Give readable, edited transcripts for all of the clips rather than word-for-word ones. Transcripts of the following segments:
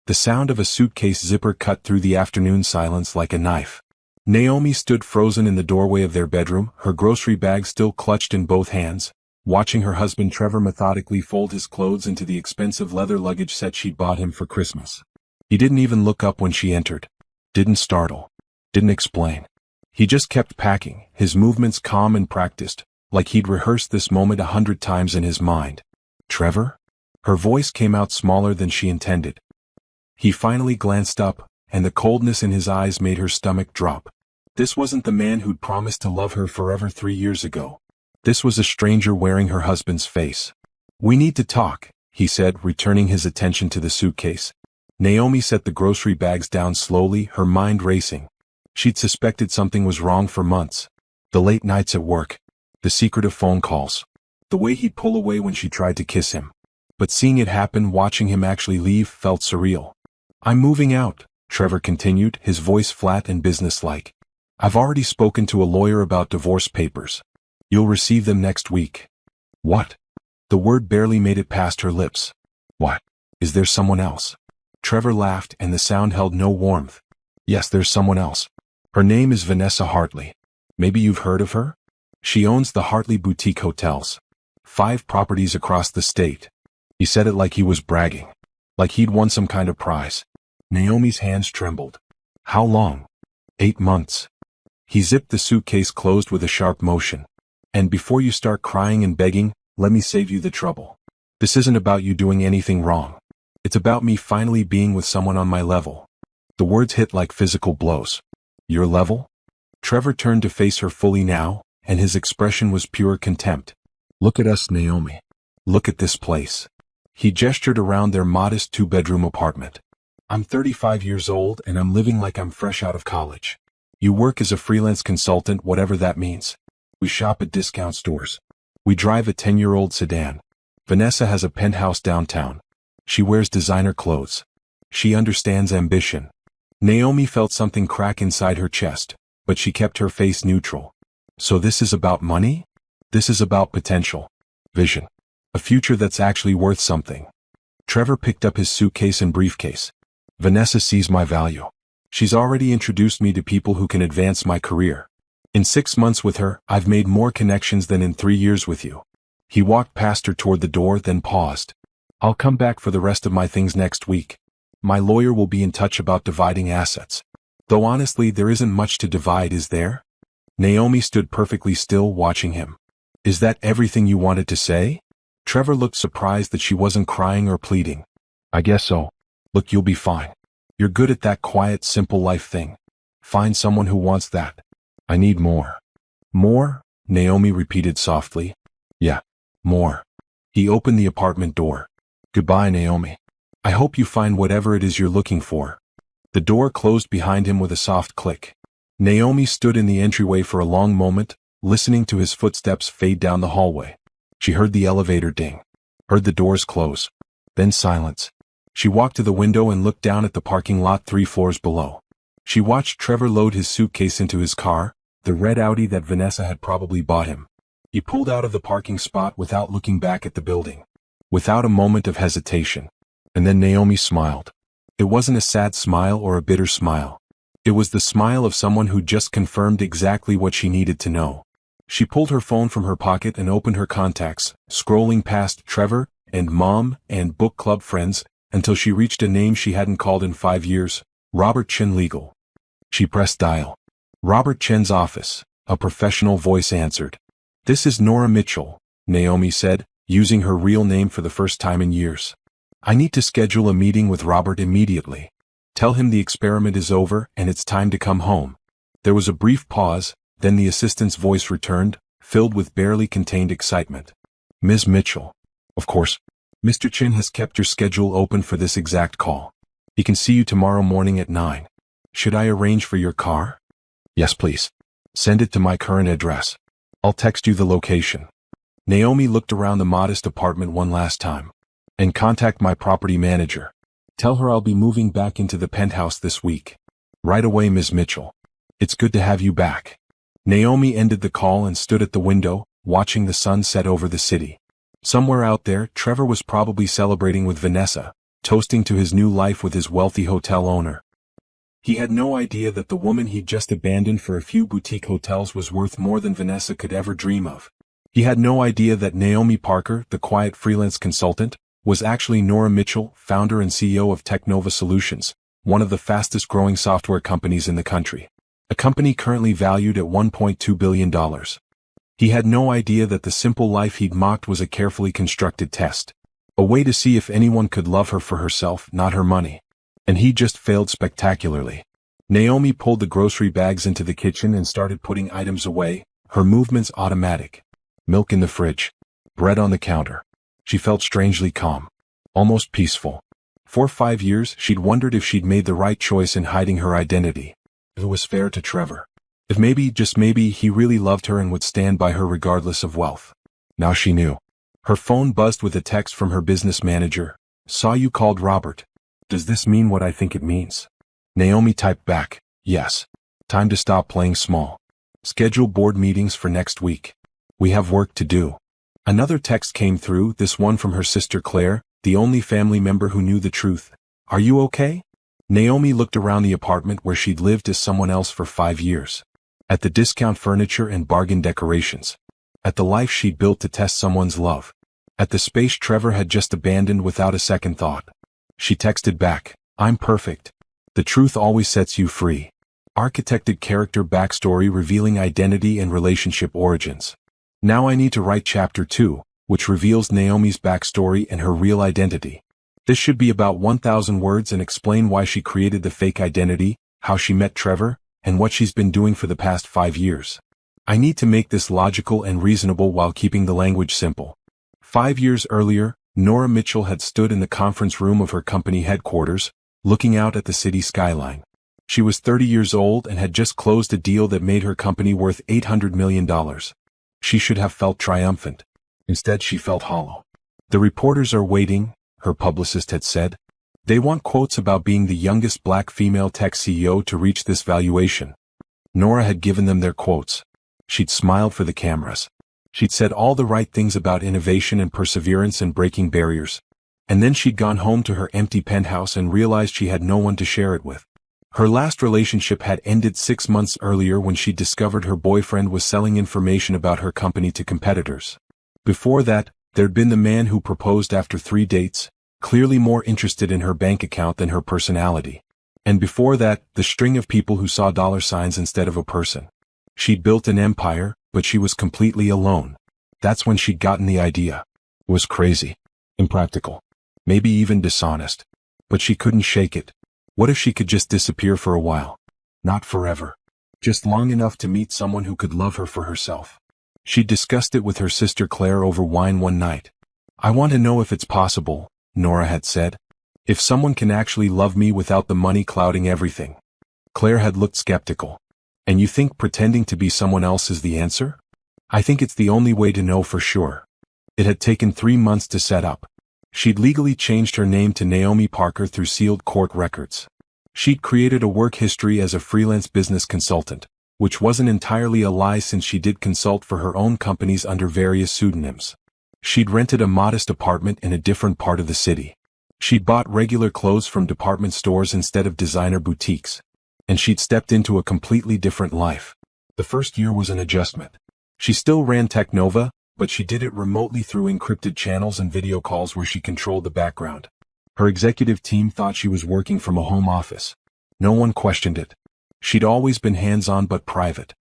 The sound of a suitcase zipper cut through the afternoon silence like a knife. Naomi stood frozen in the doorway of their bedroom, her grocery bag still clutched in both hands, watching her husband Trevor methodically fold his clothes into the expensive leather luggage set she'd bought him for Christmas. He didn't even look up when she entered. Didn't startle. Didn't explain. He just kept packing, his movements calm and practiced, like he'd rehearsed this moment 100 times in his mind. Trevor? Her voice came out smaller than she intended. He finally glanced up, and the coldness in his eyes made her stomach drop. This wasn't the man who'd promised to love her forever 3 years ago. This was a stranger wearing her husband's face. "We need to talk," he said, returning his attention to the suitcase. Naomi set the grocery bags down slowly, her mind racing. She'd suspected something was wrong for months. The late nights at work. The secretive phone calls. The way he'd pull away when she tried to kiss him. But seeing it happen, watching him actually leave, felt surreal. "I'm moving out," Trevor continued, his voice flat and businesslike. "I've already spoken to a lawyer about divorce papers. You'll receive them next week." "What?" The word barely made it past her lips. "What? Is there someone else?" Trevor laughed, and the sound held no warmth. "Yes, there's someone else. Her name is Vanessa Hartley. Maybe you've heard of her? She owns the Hartley Boutique Hotels. 5 properties across the state." He said it like he was bragging. Like he'd won some kind of prize. Naomi's hands trembled. "How long?" 8 months. He zipped the suitcase closed with a sharp motion. "And before you start crying and begging, let me save you the trouble. This isn't about you doing anything wrong. It's about me finally being with someone on my level." The words hit like physical blows. "Your level?" Trevor turned to face her fully now, and his expression was pure contempt. "Look at us, Naomi. Look at this place." He gestured around their modest 2-bedroom apartment. "I'm 35 years old and I'm living like I'm fresh out of college. You work as a freelance consultant, whatever that means. We shop at discount stores. We drive a 10-year-old sedan. Vanessa has a penthouse downtown. She wears designer clothes. She understands ambition." Naomi felt something crack inside her chest, but she kept her face neutral. "So this is about money? This is about potential. Vision. A future that's actually worth something." Trevor picked up his suitcase and briefcase. "Vanessa sees my value. She's already introduced me to people who can advance my career. In 6 months with her, I've made more connections than in 3 years with you." He walked past her toward the door, then paused. "I'll come back for the rest of my things next week. My lawyer will be in touch about dividing assets. Though honestly, there isn't much to divide, is there?" Naomi stood perfectly still, watching him. "Is that everything you wanted to say?" Trevor looked surprised that she wasn't crying or pleading. "I guess so. Look, you'll be fine. You're good at that quiet, simple life thing. Find someone who wants that. I need more." "More?" Naomi repeated softly. "Yeah, more." He opened the apartment door. "Goodbye, Naomi. I hope you find whatever it is you're looking for." The door closed behind him with a soft click. Naomi stood in the entryway for a long moment, listening to his footsteps fade down the hallway. She heard the elevator ding. Heard the doors close. Then silence. She walked to the window and looked down at the parking lot 3 floors below. She watched Trevor load his suitcase into his car, the red Audi that Vanessa had probably bought him. He pulled out of the parking spot without looking back at the building. Without a moment of hesitation. And then Naomi smiled. It wasn't a sad smile or a bitter smile. It was the smile of someone who just confirmed exactly what she needed to know. She pulled her phone from her pocket and opened her contacts, scrolling past Trevor and Mom and book club friends, until she reached a name she hadn't called in 5 years, Robert Chen Legal. She pressed dial. "Robert Chen's office," a professional voice answered. "This is Nora Mitchell," Naomi said, using her real name for the first time in years. "I need to schedule a meeting with Robert immediately. Tell him the experiment is over and it's time to come home." There was a brief pause, then the assistant's voice returned, filled with barely contained excitement. "Ms. Mitchell. Of course. Mr. Chin has kept your schedule open for this exact call. He can see you tomorrow morning at 9. Should I arrange for your car?" "Yes, please. Send it to my current address. I'll text you the location." Naomi looked around the modest apartment one last time. "And contact my property manager. Tell her I'll be moving back into the penthouse this week." "Right away, Ms. Mitchell. It's good to have you back." Naomi ended the call and stood at the window, watching the sun set over the city. Somewhere out there, Trevor was probably celebrating with Vanessa, toasting to his new life with his wealthy hotel owner. He had no idea that the woman he'd just abandoned for a few boutique hotels was worth more than Vanessa could ever dream of. He had no idea that Naomi Parker, the quiet freelance consultant, was actually Nora Mitchell, founder and CEO of Technova Solutions, one of the fastest-growing software companies in the country. A company currently valued at $1.2 billion. He had no idea that the simple life he'd mocked was a carefully constructed test. A way to see if anyone could love her for herself, not her money. And he just failed spectacularly. Naomi pulled the grocery bags into the kitchen and started putting items away, her movements automatic. Milk in the fridge. Bread on the counter. She felt strangely calm. Almost peaceful. For 5 years, she'd wondered if she'd made the right choice in hiding her identity. If it was fair to Trevor. If maybe, just maybe, he really loved her and would stand by her regardless of wealth. Now she knew. Her phone buzzed with a text from her business manager. Saw you called Robert. Does this mean what I think it means? Naomi typed back, yes. Time to stop playing small. Schedule board meetings for next week. We have work to do. Another text came through, this one from her sister Claire, the only family member who knew the truth. Are you okay? Naomi looked around the apartment where she'd lived as someone else for 5 years. At the discount furniture and bargain decorations. At the life she'd built to test someone's love. At the space Trevor had just abandoned without a second thought. She texted back, I'm perfect. The truth always sets you free. Architected character backstory revealing identity and relationship origins. Now I need to write chapter 2, which reveals Naomi's backstory and her real identity. This should be about 1,000 words and explain why she created the fake identity, how she met Trevor, and what she's been doing for the past 5 years. I need to make this logical and reasonable while keeping the language simple. 5 years earlier, Nora Mitchell had stood in the conference room of her company headquarters, looking out at the city skyline. She was 30 years old and had just closed a deal that made her company worth $800 million. She should have felt triumphant. Instead, she felt hollow. The reporters are waiting, her publicist had said. They want quotes about being the youngest black female tech CEO to reach this valuation. Nora had given them their quotes. She'd smiled for the cameras. She'd said all the right things about innovation and perseverance and breaking barriers. And then she'd gone home to her empty penthouse and realized she had no one to share it with. Her last relationship had ended 6 months earlier when she discovered her boyfriend was selling information about her company to competitors. Before that, there'd been the man who proposed after 3 dates, clearly more interested in her bank account than her personality. And before that, the string of people who saw dollar signs instead of a person. She'd built an empire, but she was completely alone. That's when she'd gotten the idea. It was crazy. Impractical. Maybe even dishonest. But she couldn't shake it. What if she could just disappear for a while? Not forever. Just long enough to meet someone who could love her for herself. She discussed it with her sister Claire over wine one night. I want to know if it's possible, Nora had said. If someone can actually love me without the money clouding everything. Claire had looked skeptical. And you think pretending to be someone else is the answer? I think it's the only way to know for sure. It had taken 3 months to set up. She'd legally changed her name to Naomi Parker through sealed court records. She'd created a work history as a freelance business consultant, which wasn't entirely a lie since she did consult for her own companies under various pseudonyms. She'd rented a modest apartment in a different part of the city. She'd bought regular clothes from department stores instead of designer boutiques. And she'd stepped into a completely different life. The first year was an adjustment. She still ran Technova, but she did it remotely through encrypted channels and video calls where she controlled the background. Her executive team thought she was working from a home office. No one questioned it. She'd always been hands-on but private.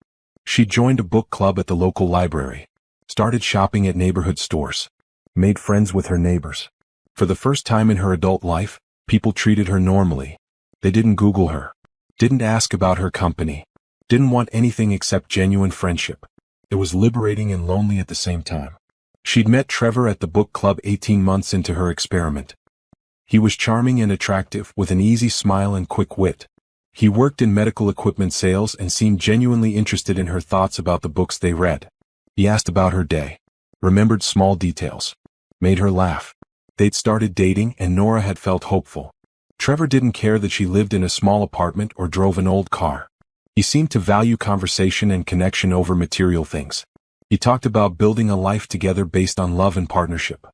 She joined a book club at the local library. Started shopping at neighborhood stores. Made friends with her neighbors. For the first time in her adult life, people treated her normally. They didn't Google her. Didn't ask about her company. Didn't want anything except genuine friendship. It was liberating and lonely at the same time. She'd met Trevor at the book club 18 months into her experiment. He was charming and attractive with an easy smile and quick wit. He worked in medical equipment sales and seemed genuinely interested in her thoughts about the books they read. He asked about her day. Remembered small details. Made her laugh. They'd started dating and Nora had felt hopeful. Trevor didn't care that she lived in a small apartment or drove an old car. He seemed to value conversation and connection over material things. He talked about building a life together based on love and partnership.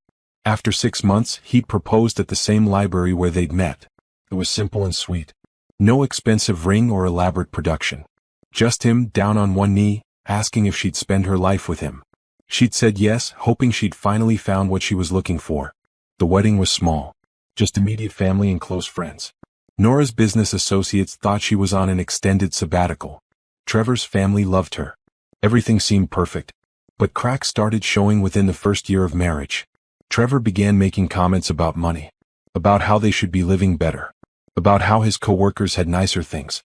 After 6 months, he'd proposed at the same library where they'd met. It was simple and sweet. No expensive ring or elaborate production. Just him, down on one knee, asking if she'd spend her life with him. She'd said yes, hoping she'd finally found what she was looking for. The wedding was small. Just immediate family and close friends. Nora's business associates thought she was on an extended sabbatical. Trevor's family loved her. Everything seemed perfect. But cracks started showing within the first year of marriage. Trevor began making comments about money. About how they should be living better. About how his coworkers had nicer things.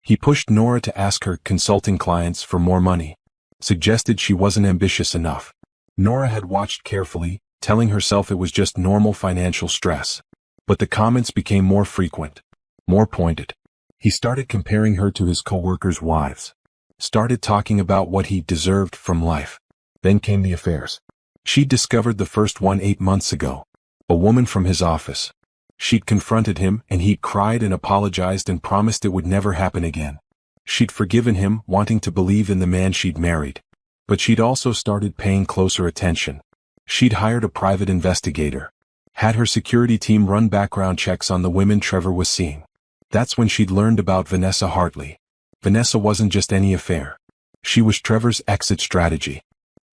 He pushed Nora to ask her consulting clients for more money. Suggested she wasn't ambitious enough. Nora had watched carefully, telling herself it was just normal financial stress. But the comments became more frequent. More pointed. He started comparing her to his coworkers' wives. Started talking about what he deserved from life. Then came the affairs. She'd discovered the first one 8 months ago. A woman from his office. She'd confronted him, and he'd cried and apologized and promised it would never happen again. She'd forgiven him, wanting to believe in the man she'd married. But she'd also started paying closer attention. She'd hired a private investigator. Had her security team run background checks on the women Trevor was seeing. That's when she'd learned about Vanessa Hartley. Vanessa wasn't just any affair. She was Trevor's exit strategy.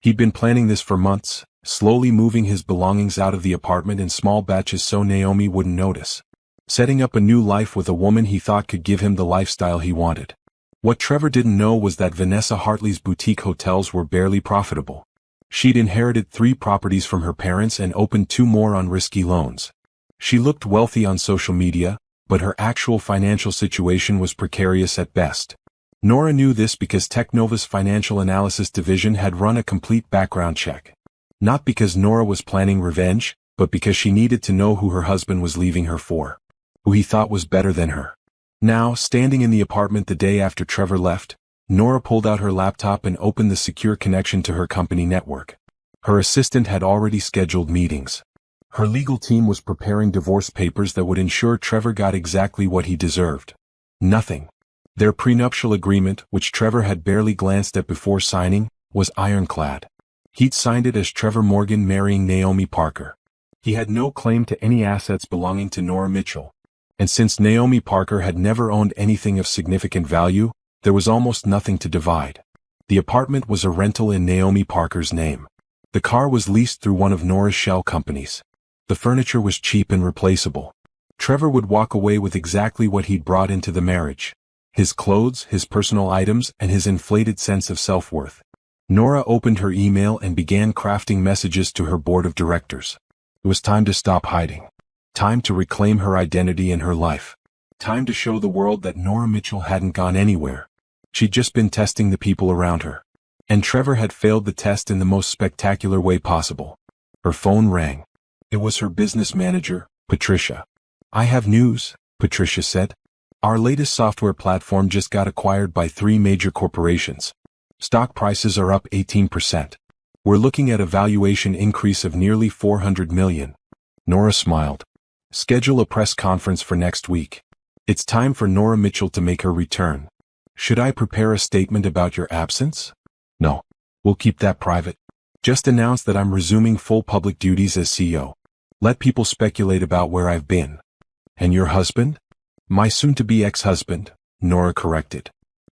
He'd been planning this for months, slowly moving his belongings out of the apartment in small batches so Naomi wouldn't notice. Setting up a new life with a woman he thought could give him the lifestyle he wanted. What Trevor didn't know was that Vanessa Hartley's boutique hotels were barely profitable. She'd inherited 3 properties from her parents and opened 2 more on risky loans. She looked wealthy on social media, but her actual financial situation was precarious at best. Nora knew this because Technova's financial analysis division had run a complete background check. Not because Nora was planning revenge, but because she needed to know who her husband was leaving her for. Who he thought was better than her. Now, standing in the apartment the day after Trevor left, Nora pulled out her laptop and opened the secure connection to her company network. Her assistant had already scheduled meetings. Her legal team was preparing divorce papers that would ensure Trevor got exactly what he deserved. Nothing. Their prenuptial agreement, which Trevor had barely glanced at before signing, was ironclad. He'd signed it as Trevor Morgan marrying Naomi Parker. He had no claim to any assets belonging to Nora Mitchell. And since Naomi Parker had never owned anything of significant value, there was almost nothing to divide. The apartment was a rental in Naomi Parker's name. The car was leased through one of Nora's shell companies. The furniture was cheap and replaceable. Trevor would walk away with exactly what he'd brought into the marriage. His clothes, his personal items, and his inflated sense of self-worth. Nora opened her email and began crafting messages to her board of directors. It was time to stop hiding. Time to reclaim her identity and her life. Time to show the world that Nora Mitchell hadn't gone anywhere. She'd just been testing the people around her. And Trevor had failed the test in the most spectacular way possible. Her phone rang. It was her business manager, Patricia. "I have news," Patricia said. "Our latest software platform just got acquired by 3 major corporations. Stock prices are up 18%. We're looking at a valuation increase of nearly $400 million. Nora smiled. "Schedule a press conference for next week. It's time for Nora Mitchell to make her return. Should I prepare a statement about your absence?" "No. We'll keep that private. Just announce that I'm resuming full public duties as CEO. Let people speculate about where I've been." "And your husband?" "My soon-to-be ex-husband," Nora corrected.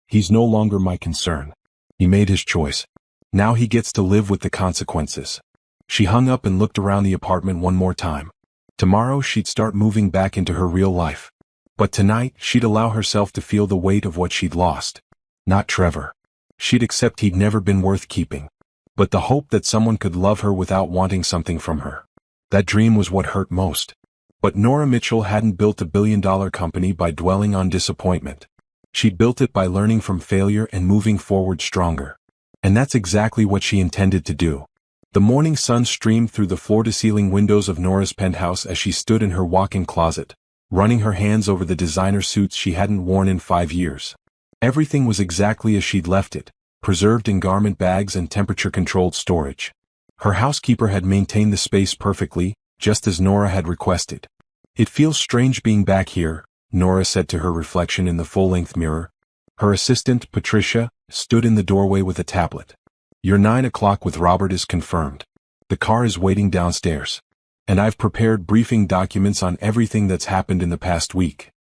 "He's no longer my concern. He made his choice. Now he gets to live with the consequences." She hung up and looked around the apartment one more time. Tomorrow she'd start moving back into her real life. But tonight she'd allow herself to feel the weight of what she'd lost. Not Trevor. She'd accept he'd never been worth keeping. But the hope that someone could love her without wanting something from her. That dream was what hurt most. But Nora Mitchell hadn't built a billion-dollar company by dwelling on disappointment. She'd built it by learning from failure and moving forward stronger. And that's exactly what she intended to do. The morning sun streamed through the floor-to-ceiling windows of Nora's penthouse as she stood in her walk-in closet, running her hands over the designer suits she hadn't worn in 5 years. Everything was exactly as she'd left it, preserved in garment bags and temperature-controlled storage. Her housekeeper had maintained the space perfectly, just as Nora had requested. "It feels strange being back here," Nora said to her reflection in the full-length mirror. Her assistant, Patricia, stood in the doorway with a tablet. "Your 9 o'clock with Robert is confirmed. The car is waiting downstairs." And I've prepared briefing documents on everything that's happened in the past week.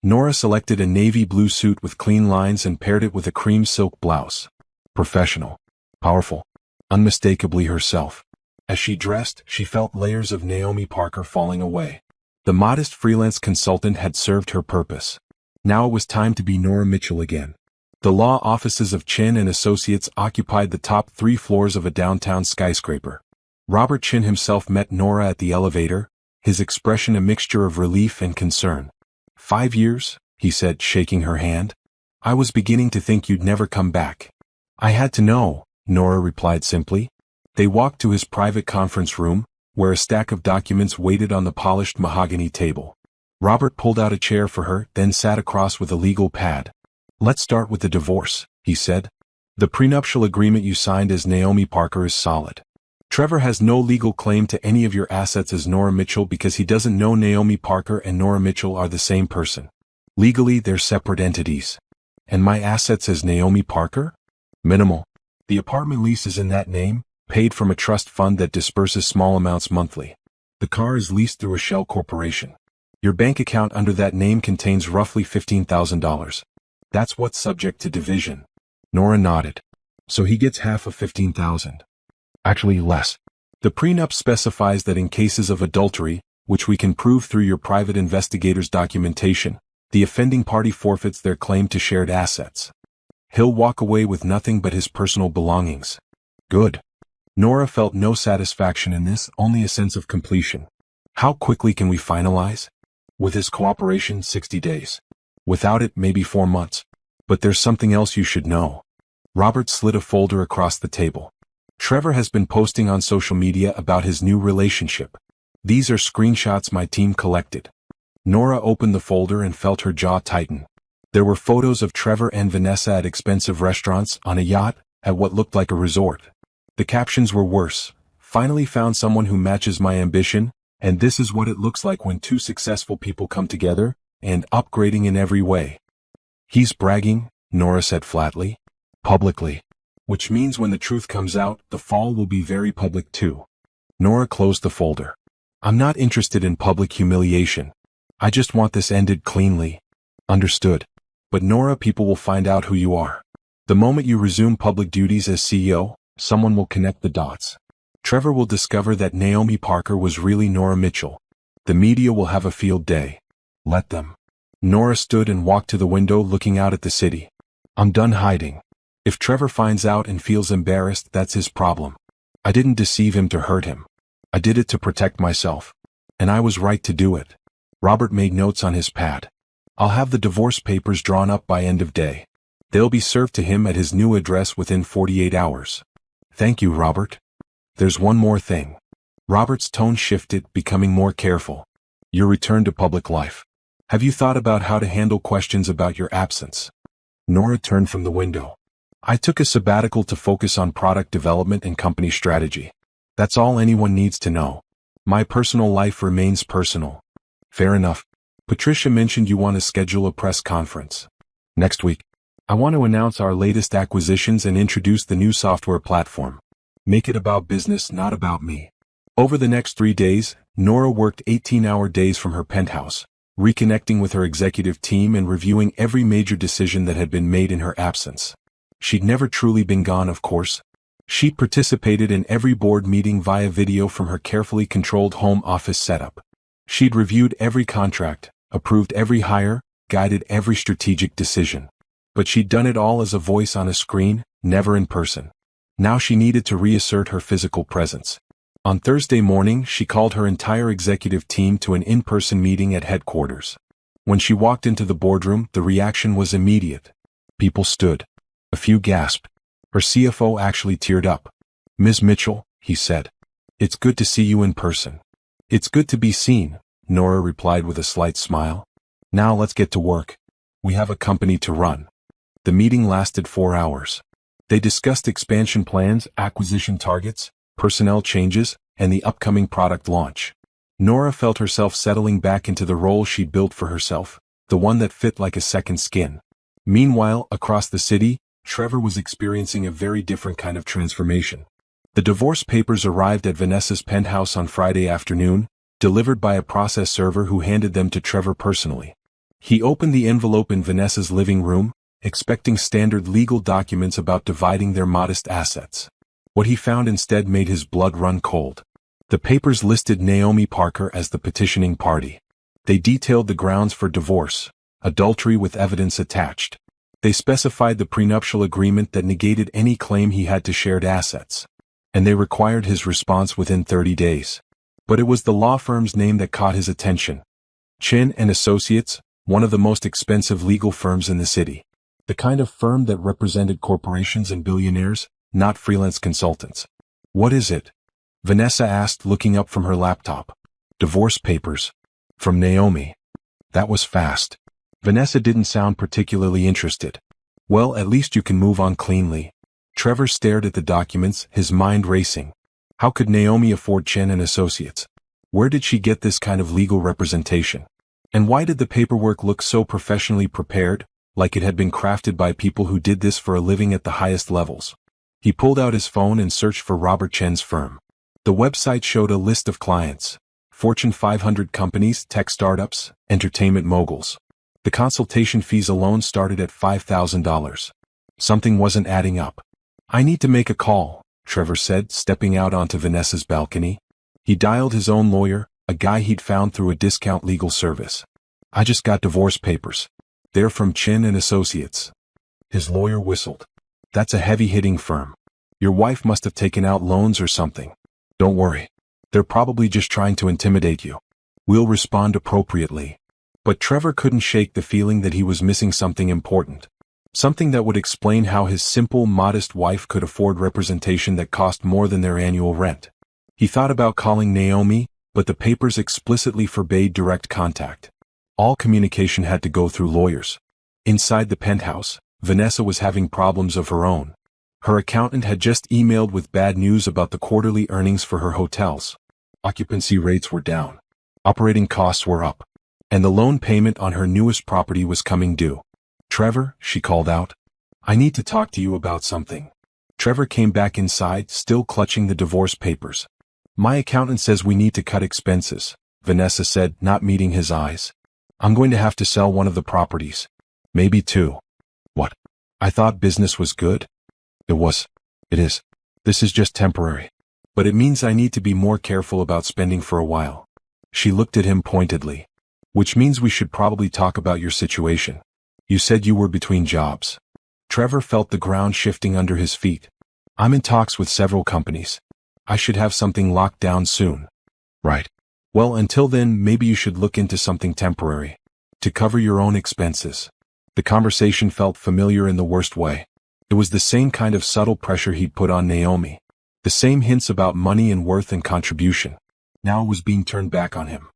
Nora selected a navy blue suit with clean lines and paired it with a cream silk blouse. Professional. Powerful. Unmistakably herself. As she dressed, she felt layers of Naomi Parker falling away. The modest freelance consultant had served her purpose. Now it was time to be Nora Mitchell again. The law offices of Chin and Associates occupied the top 3 floors of a downtown skyscraper. Robert Chin himself met Nora at the elevator, his expression a mixture of relief and concern. 5 years, he said, shaking her hand. I was beginning to think you'd never come back. I had to know, Nora replied simply. They walked to his private conference room, where a stack of documents waited on the polished mahogany table. Robert pulled out a chair for her, then sat across with a legal pad. Let's start with the divorce, he said. The prenuptial agreement you signed as Naomi Parker is solid. Trevor has no legal claim to any of your assets as Nora Mitchell because he doesn't know Naomi Parker and Nora Mitchell are the same person. Legally, they're separate entities. And my assets as Naomi Parker? Minimal. The apartment lease is in that name, paid from a trust fund that disperses small amounts monthly. The car is leased through a shell corporation. Your bank account under that name contains roughly $15,000. That's what's subject to division. Nora nodded. So he gets half of $15,000. Actually less. The prenup specifies that in cases of adultery, which we can prove through your private investigator's documentation, the offending party forfeits their claim to shared assets. He'll walk away with nothing but his personal belongings. Good. Nora felt no satisfaction in this, only a sense of completion. How quickly can we finalize? With his cooperation, 60 days. Without it, maybe 4 months. But there's something else you should know. Robert slid a folder across the table. Trevor has been posting on social media about his new relationship. These are screenshots my team collected. Nora opened the folder and felt her jaw tighten. There were photos of Trevor and Vanessa at expensive restaurants, on a yacht, at what looked like a resort. The captions were worse. Finally found someone who matches my ambition, and this is what it looks like when 2 successful people come together, and upgrading in every way. He's bragging, Nora said flatly. Publicly. Which means when the truth comes out, the fall will be very public too. Nora closed the folder. I'm not interested in public humiliation. I just want this ended cleanly. Understood. But Nora, people will find out who you are. The moment you resume public duties as CEO, someone will connect the dots. Trevor will discover that Naomi Parker was really Nora Mitchell. The media will have a field day. Let them. Nora stood and walked to the window looking out at the city. I'm done hiding. If Trevor finds out and feels embarrassed, that's his problem. I didn't deceive him to hurt him. I did it to protect myself. And I was right to do it. Robert made notes on his pad. I'll have the divorce papers drawn up by end of day. They'll be served to him at his new address within 48 hours. Thank you, Robert. There's one more thing. Robert's tone shifted, becoming more careful. Your return to public life. Have you thought about how to handle questions about your absence? Nora turned from the window. I took a sabbatical to focus on product development and company strategy. That's all anyone needs to know. My personal life remains personal. Fair enough. Patricia mentioned you want to schedule a press conference. Next week. I want to announce our latest acquisitions and introduce the new software platform. Make it about business, not about me. Over the next 3 days, Nora worked 18-hour days from her penthouse, reconnecting with her executive team and reviewing every major decision that had been made in her absence. She'd never truly been gone, of course. She'd participated in every board meeting via video from her carefully controlled home office setup. She'd reviewed every contract, approved every hire, guided every strategic decision. But she'd done it all as a voice on a screen, never in person. Now she needed to reassert her physical presence. On Thursday morning, she called her entire executive team to an in-person meeting at headquarters. When she walked into the boardroom, the reaction was immediate. People stood. A few gasped. Her CFO actually teared up. Ms. Mitchell, he said. It's good to see you in person. It's good to be seen, Nora replied with a slight smile. Now let's get to work. We have a company to run. The meeting lasted 4 hours. They discussed expansion plans, acquisition targets, personnel changes, and the upcoming product launch. Nora felt herself settling back into the role she'd built for herself, the one that fit like a second skin. Meanwhile, across the city, Trevor was experiencing a very different kind of transformation. The divorce papers arrived at Vanessa's penthouse on Friday afternoon, delivered by a process server who handed them to Trevor personally. He opened the envelope in Vanessa's living room, expecting standard legal documents about dividing their modest assets. What he found instead made his blood run cold. The papers listed Naomi Parker as the petitioning party. They detailed the grounds for divorce: adultery with evidence attached. They specified the prenuptial agreement that negated any claim he had to shared assets. And they required his response within 30 days. But it was the law firm's name that caught his attention. Chin and Associates, one of the most expensive legal firms in the city. The kind of firm that represented corporations and billionaires, not freelance consultants. What is it? Vanessa asked, looking up from her laptop. Divorce papers. From Naomi. That was fast. Vanessa didn't sound particularly interested. Well, at least you can move on cleanly. Trevor stared at the documents, his mind racing. How could Naomi afford Chen and Associates? Where did she get this kind of legal representation? And why did the paperwork look so professionally prepared, like it had been crafted by people who did this for a living at the highest levels? He pulled out his phone and searched for Robert Chen's firm. The website showed a list of clients: Fortune 500 companies, tech startups, entertainment moguls. The consultation fees alone started at $5,000. Something wasn't adding up. I need to make a call, Trevor said, stepping out onto Vanessa's balcony. He dialed his own lawyer, a guy he'd found through a discount legal service. I just got divorce papers. They're from Chin and Associates. His lawyer whistled. That's a heavy-hitting firm. Your wife must have taken out loans or something. Don't worry. They're probably just trying to intimidate you. We'll respond appropriately. But Trevor couldn't shake the feeling that he was missing something important. Something that would explain how his simple, modest wife could afford representation that cost more than their annual rent. He thought about calling Naomi, but the papers explicitly forbade direct contact. All communication had to go through lawyers. Inside the penthouse, Vanessa was having problems of her own. Her accountant had just emailed with bad news about the quarterly earnings for her hotels. Occupancy rates were down. Operating costs were up. And the loan payment on her newest property was coming due. Trevor, she called out. I need to talk to you about something. Trevor came back inside, still clutching the divorce papers. My accountant says we need to cut expenses, Vanessa said, not meeting his eyes. I'm going to have to sell one of the properties. Maybe two. What? I thought business was good? It was. It is. This is just temporary. But it means I need to be more careful about spending for a while. She looked at him pointedly. Which means we should probably talk about your situation. You said you were between jobs. Trevor felt the ground shifting under his feet. I'm in talks with several companies. I should have something locked down soon. Right. Well, until then, maybe you should look into something temporary. To cover your own expenses. The conversation felt familiar in the worst way. It was the same kind of subtle pressure he'd put on Naomi. The same hints about money and worth and contribution. Now it was being turned back on him.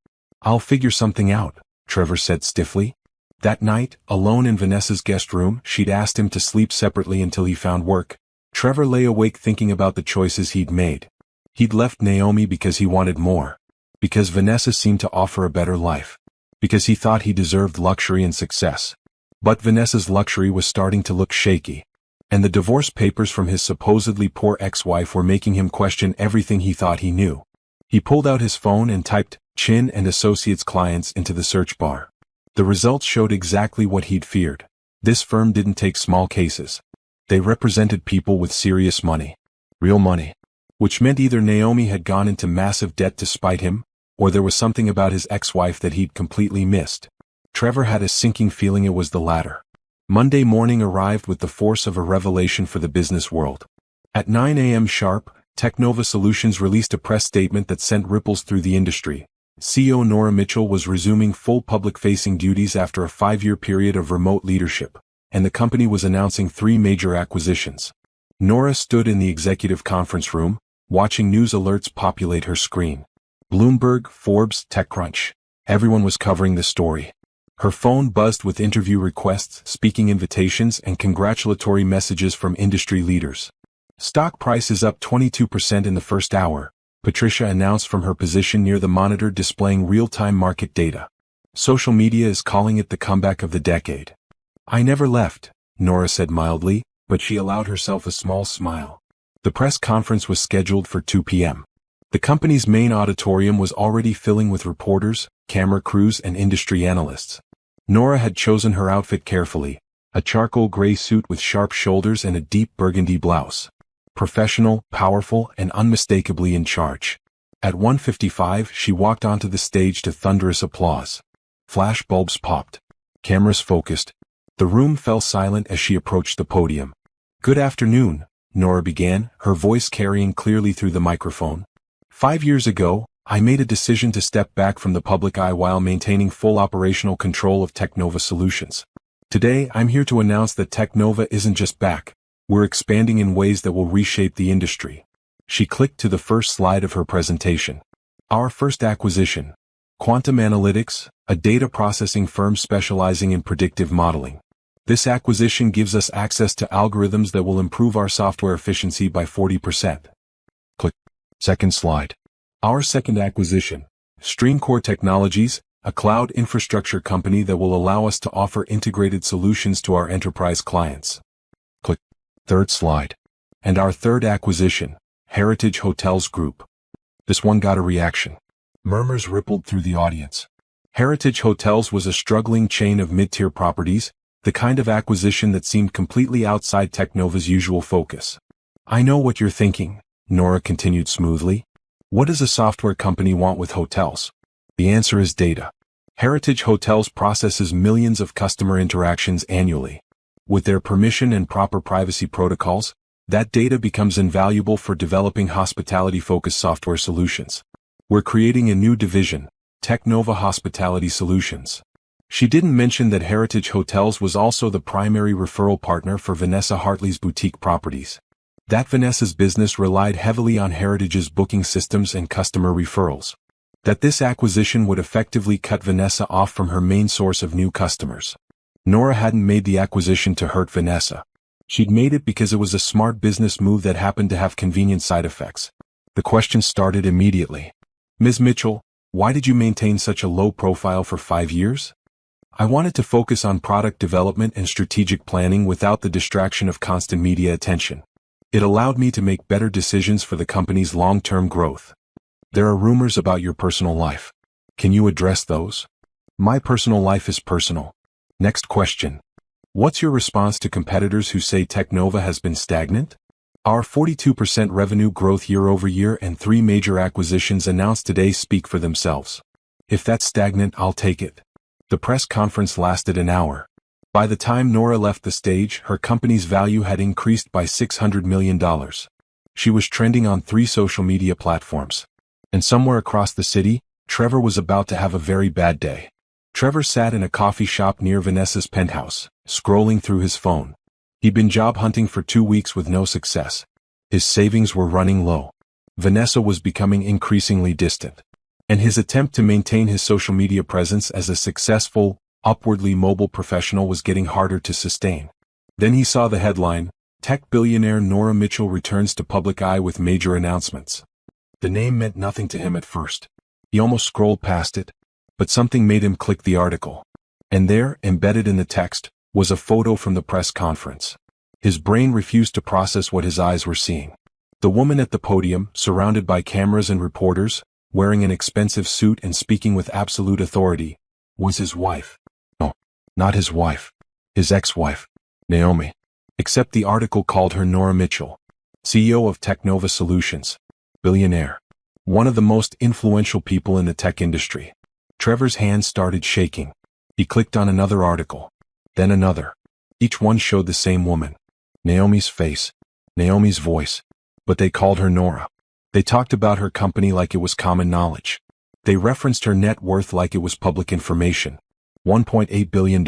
I'll figure something out, Trevor said stiffly. That night, alone in Vanessa's guest room, she'd asked him to sleep separately until he found work. Trevor lay awake thinking about the choices he'd made. He'd left Naomi because he wanted more. Because Vanessa seemed to offer a better life. Because he thought he deserved luxury and success. But Vanessa's luxury was starting to look shaky. And the divorce papers from his supposedly poor ex-wife were making him question everything he thought he knew. He pulled out his phone and typed Chin and Associates clients into the search bar. The results showed exactly what he'd feared. This firm didn't take small cases. They represented people with serious money. Real money. Which meant either Naomi had gone into massive debt to spite him, or there was something about his ex-wife that he'd completely missed. Trevor had a sinking feeling it was the latter. Monday morning arrived with the force of a revelation for the business world. At 9 a.m. sharp, Technova Solutions released a press statement that sent ripples through the industry. CEO Nora Mitchell was resuming full public-facing duties after a 5-year period of remote leadership, and the company was announcing 3 major acquisitions. Nora stood in the executive conference room, watching news alerts populate her screen. Bloomberg, Forbes, TechCrunch. Everyone was covering the story. Her phone buzzed with interview requests, speaking invitations, and congratulatory messages from industry leaders. Stock price is up 22% in the first hour, Patricia announced from her position near the monitor displaying real-time market data. Social media is calling it the comeback of the decade. I never left, Nora said mildly, but she allowed herself a small smile. The press conference was scheduled for 2 p.m. The company's main auditorium was already filling with reporters, camera crews, and industry analysts. Nora had chosen her outfit carefully, a charcoal gray suit with sharp shoulders and a deep burgundy blouse. Professional, powerful, and unmistakably in charge. At 1:55, she walked onto the stage to thunderous applause. Flash bulbs popped. Cameras focused. The room fell silent as she approached the podium. "Good afternoon," Nora began, her voice carrying clearly through the microphone. "5 years ago, I made a decision to step back from the public eye while maintaining full operational control of Technova Solutions. Today, I'm here to announce that Technova isn't just back. We're expanding in ways that will reshape the industry." She clicked to the first slide of her presentation. "Our first acquisition, Quantum Analytics, a data processing firm specializing in predictive modeling. This acquisition gives us access to algorithms that will improve our software efficiency by 40%. Click. Second slide. Our second acquisition, StreamCore Technologies, a cloud infrastructure company that will allow us to offer integrated solutions to our enterprise clients. Click. Third slide. And our third acquisition, Heritage Hotels Group. This one got a reaction. Murmurs rippled through the audience. Heritage Hotels was a struggling chain of mid-tier properties, the kind of acquisition that seemed completely outside Technova's usual focus. "I know what you're thinking," Nora continued smoothly. "What does a software company want with hotels?" The answer is data. Heritage Hotels processes millions of customer interactions annually. With their permission and proper privacy protocols, that data becomes invaluable for developing hospitality-focused software solutions. We're creating a new division, Technova Hospitality Solutions. She didn't mention that Heritage Hotels was also the primary referral partner for Vanessa Hartley's boutique properties. That Vanessa's business relied heavily on Heritage's booking systems and customer referrals. That this acquisition would effectively cut Vanessa off from her main source of new customers. Nora hadn't made the acquisition to hurt Vanessa. She'd made it because it was a smart business move that happened to have convenient side effects. The question started immediately. "Ms. Mitchell, why did you maintain such a low profile for 5 years?" "I wanted to focus on product development and strategic planning without the distraction of constant media attention. It allowed me to make better decisions for the company's long-term growth." "There are rumors about your personal life. Can you address those?" "My personal life is personal." Next question. "What's your response to competitors who say Technova has been stagnant?" "Our 42% revenue growth year over year and 3 major acquisitions announced today speak for themselves. If that's stagnant, I'll take it." The press conference lasted an hour. By the time Nora left the stage, her company's value had increased by $600 million. She was trending on 3 social media platforms. And somewhere across the city, Trevor was about to have a very bad day. Trevor sat in a coffee shop near Vanessa's penthouse, scrolling through his phone. He'd been job hunting for 2 weeks with no success. His savings were running low. Vanessa was becoming increasingly distant. And his attempt to maintain his social media presence as a successful, upwardly mobile professional was getting harder to sustain. Then he saw the headline, "Tech billionaire Nora Mitchell returns to public eye with major announcements." The name meant nothing to him at first. He almost scrolled past it, but something made him click the article. And there, embedded in the text, was a photo from the press conference. His brain refused to process what his eyes were seeing. The woman at the podium, surrounded by cameras and reporters, wearing an expensive suit and speaking with absolute authority, was his wife. No, not his wife. His ex-wife, Naomi. Except the article called her Nora Mitchell, CEO of Technova Solutions, Billionaire. One of the most influential people in the tech industry. Trevor's hands started shaking. He clicked on another article. Then another. Each one showed the same woman. Naomi's face. Naomi's voice. But they called her Nora. They talked about her company like it was common knowledge. They referenced her net worth like it was public information. $1.8 billion.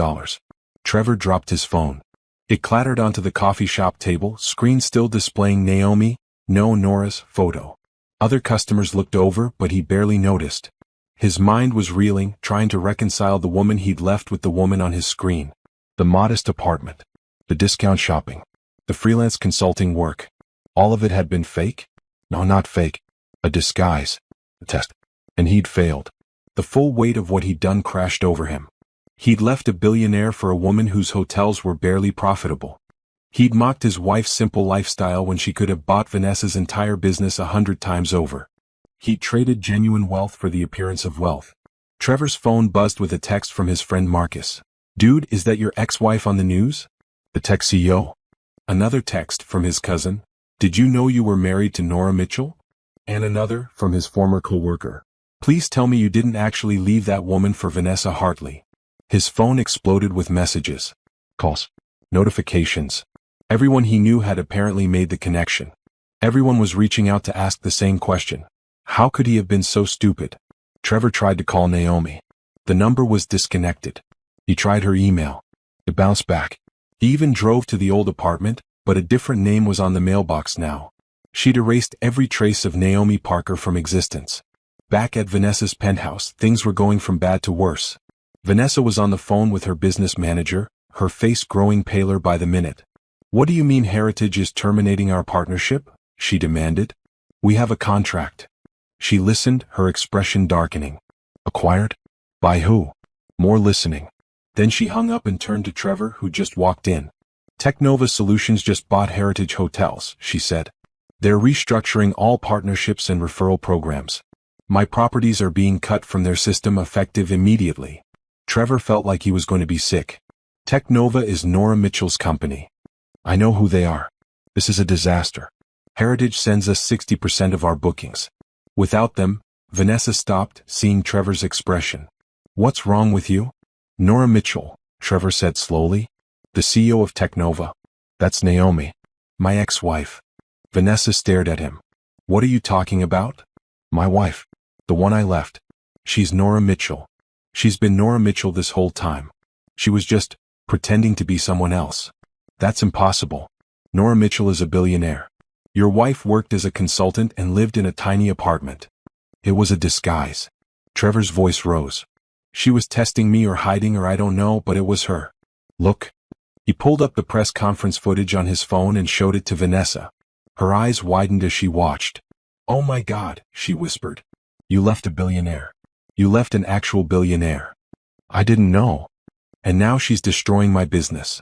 Trevor dropped his phone. It clattered onto the coffee shop table, screen still displaying Naomi, no Nora's, photo. Other customers looked over, but he barely noticed. His mind was reeling, trying to reconcile the woman he'd left with the woman on his screen. The modest apartment. The discount shopping. The freelance consulting work. All of it had been fake? No, not fake. A disguise. A test. And he'd failed. The full weight of what he'd done crashed over him. He'd left a billionaire for a woman whose hotels were barely profitable. He'd mocked his wife's simple lifestyle when she could have bought Vanessa's entire business 100 times over. He'd traded genuine wealth for the appearance of wealth. Trevor's phone buzzed with a text from his friend Marcus. "Dude, is that your ex-wife on the news?" The tech CEO. Another text from his cousin. "Did you know you were married to Nora Mitchell?" And another from his former co-worker. "Please tell me you didn't actually leave that woman for Vanessa Hartley." His phone exploded with messages, calls, notifications. Everyone he knew had apparently made the connection. Everyone was reaching out to ask the same question. How could he have been so stupid? Trevor tried to call Naomi. The number was disconnected. He tried her email. It bounced back. He even drove to the old apartment, but a different name was on the mailbox now. She'd erased every trace of Naomi Parker from existence. Back at Vanessa's penthouse, things were going from bad to worse. Vanessa was on the phone with her business manager, her face growing paler by the minute. "What do you mean Heritage is terminating our partnership?" she demanded. "We have a contract." She listened, her expression darkening. "Acquired? By who?" More listening. Then she hung up and turned to Trevor, who just walked in. "Technova Solutions just bought Heritage Hotels," she said. "They're restructuring all partnerships and referral programs. My properties are being cut from their system effective immediately." Trevor felt like he was going to be sick. "Technova is Nora Mitchell's company. I know who they are. This is a disaster. Heritage sends us 60% of our bookings. Without them," Vanessa stopped, seeing Trevor's expression. "What's wrong with you?" "Nora Mitchell," Trevor said slowly. "The CEO of Technova. That's Naomi. My ex-wife." Vanessa stared at him. "What are you talking about?" "My wife. The one I left. She's Nora Mitchell. She's been Nora Mitchell this whole time. She was just pretending to be someone else." "That's impossible. Nora Mitchell is a billionaire. Your wife worked as a consultant and lived in a tiny apartment." "It was a disguise." Trevor's voice rose. "She was testing me or hiding, or I don't know, but it was her. Look." He pulled up the press conference footage on his phone and showed it to Vanessa. Her eyes widened as she watched. "Oh my God," she whispered. "You left a billionaire. You left an actual billionaire. I didn't know. And now she's destroying my business."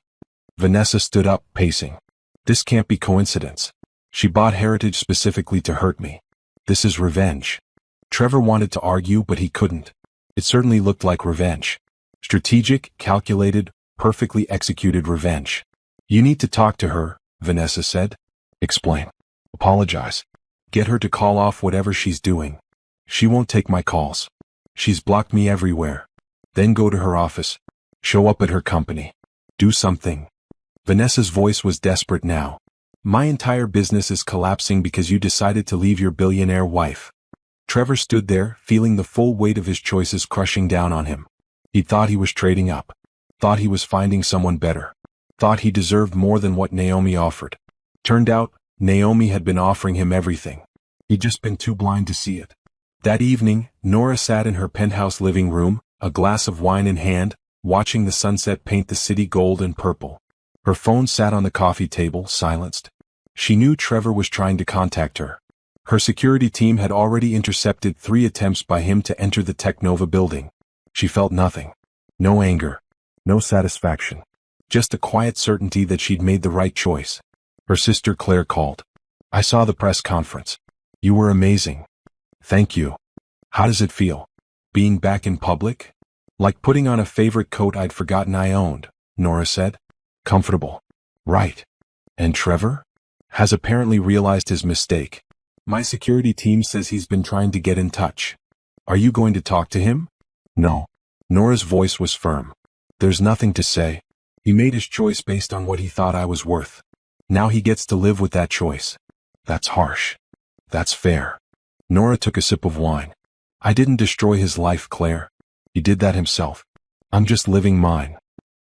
Vanessa stood up, pacing. "This can't be coincidence. She bought Heritage specifically to hurt me. This is revenge." Trevor wanted to argue, but he couldn't. It certainly looked like revenge. Strategic, calculated, perfectly executed revenge. "You need to talk to her," Vanessa said. "Explain. Apologize. Get her to call off whatever she's doing. She won't take my calls. She's blocked me everywhere. Then go to her office. Show up at her company. Do something." Vanessa's voice was desperate now. "My entire business is collapsing because you decided to leave your billionaire wife." Trevor stood there, feeling the full weight of his choices crushing down on him. He thought he was trading up. Thought he was finding someone better. Thought he deserved more than what Naomi offered. Turned out, Naomi had been offering him everything. He'd just been too blind to see it. That evening, Nora sat in her penthouse living room, a glass of wine in hand, watching the sunset paint the city gold and purple. Her phone sat on the coffee table, silenced. She knew Trevor was trying to contact her. Her security team had already intercepted 3 attempts by him to enter the Technova building. She felt nothing. No anger. No satisfaction. Just a quiet certainty that she'd made the right choice. Her sister Claire called. "I saw the press conference. You were amazing. Thank you. How does it feel? Being back in public?" "Like putting on a favorite coat I'd forgotten I owned," Nora said. "Comfortable. Right. And Trevor? Has apparently realized his mistake. My security team says he's been trying to get in touch. Are you going to talk to him?" "No." Nora's voice was firm. "There's nothing to say. He made his choice based on what he thought I was worth. Now he gets to live with that choice. That's harsh. That's fair." Nora took a sip of wine. "I didn't destroy his life, Claire. He did that himself. I'm just living mine."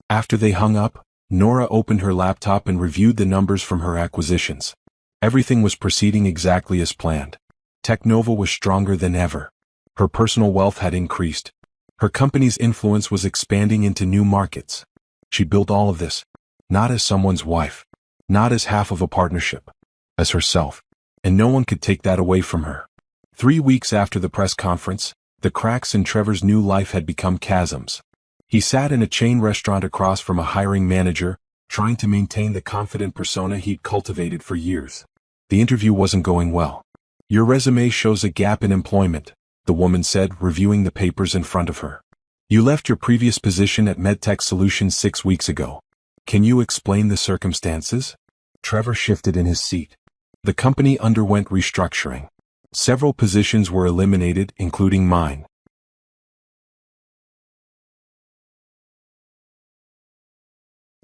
After they hung up, Nora opened her laptop and reviewed the numbers from her acquisitions. Everything was proceeding exactly as planned. Technova was stronger than ever. Her personal wealth had increased. Her company's influence was expanding into new markets. She built all of this, not as someone's wife, not as half of a partnership, as herself, and no one could take that away from her. 3 weeks after the press conference, the cracks in Trevor's new life had become chasms. He sat in a chain restaurant across from a hiring manager, trying to maintain the confident persona he'd cultivated for years. The interview wasn't going well. Your resume shows a gap in employment, the woman said, reviewing the papers in front of her. You left your previous position at MedTech Solutions 6 weeks ago. Can you explain the circumstances? Trevor shifted in his seat. The company underwent restructuring. Several positions were eliminated, including mine.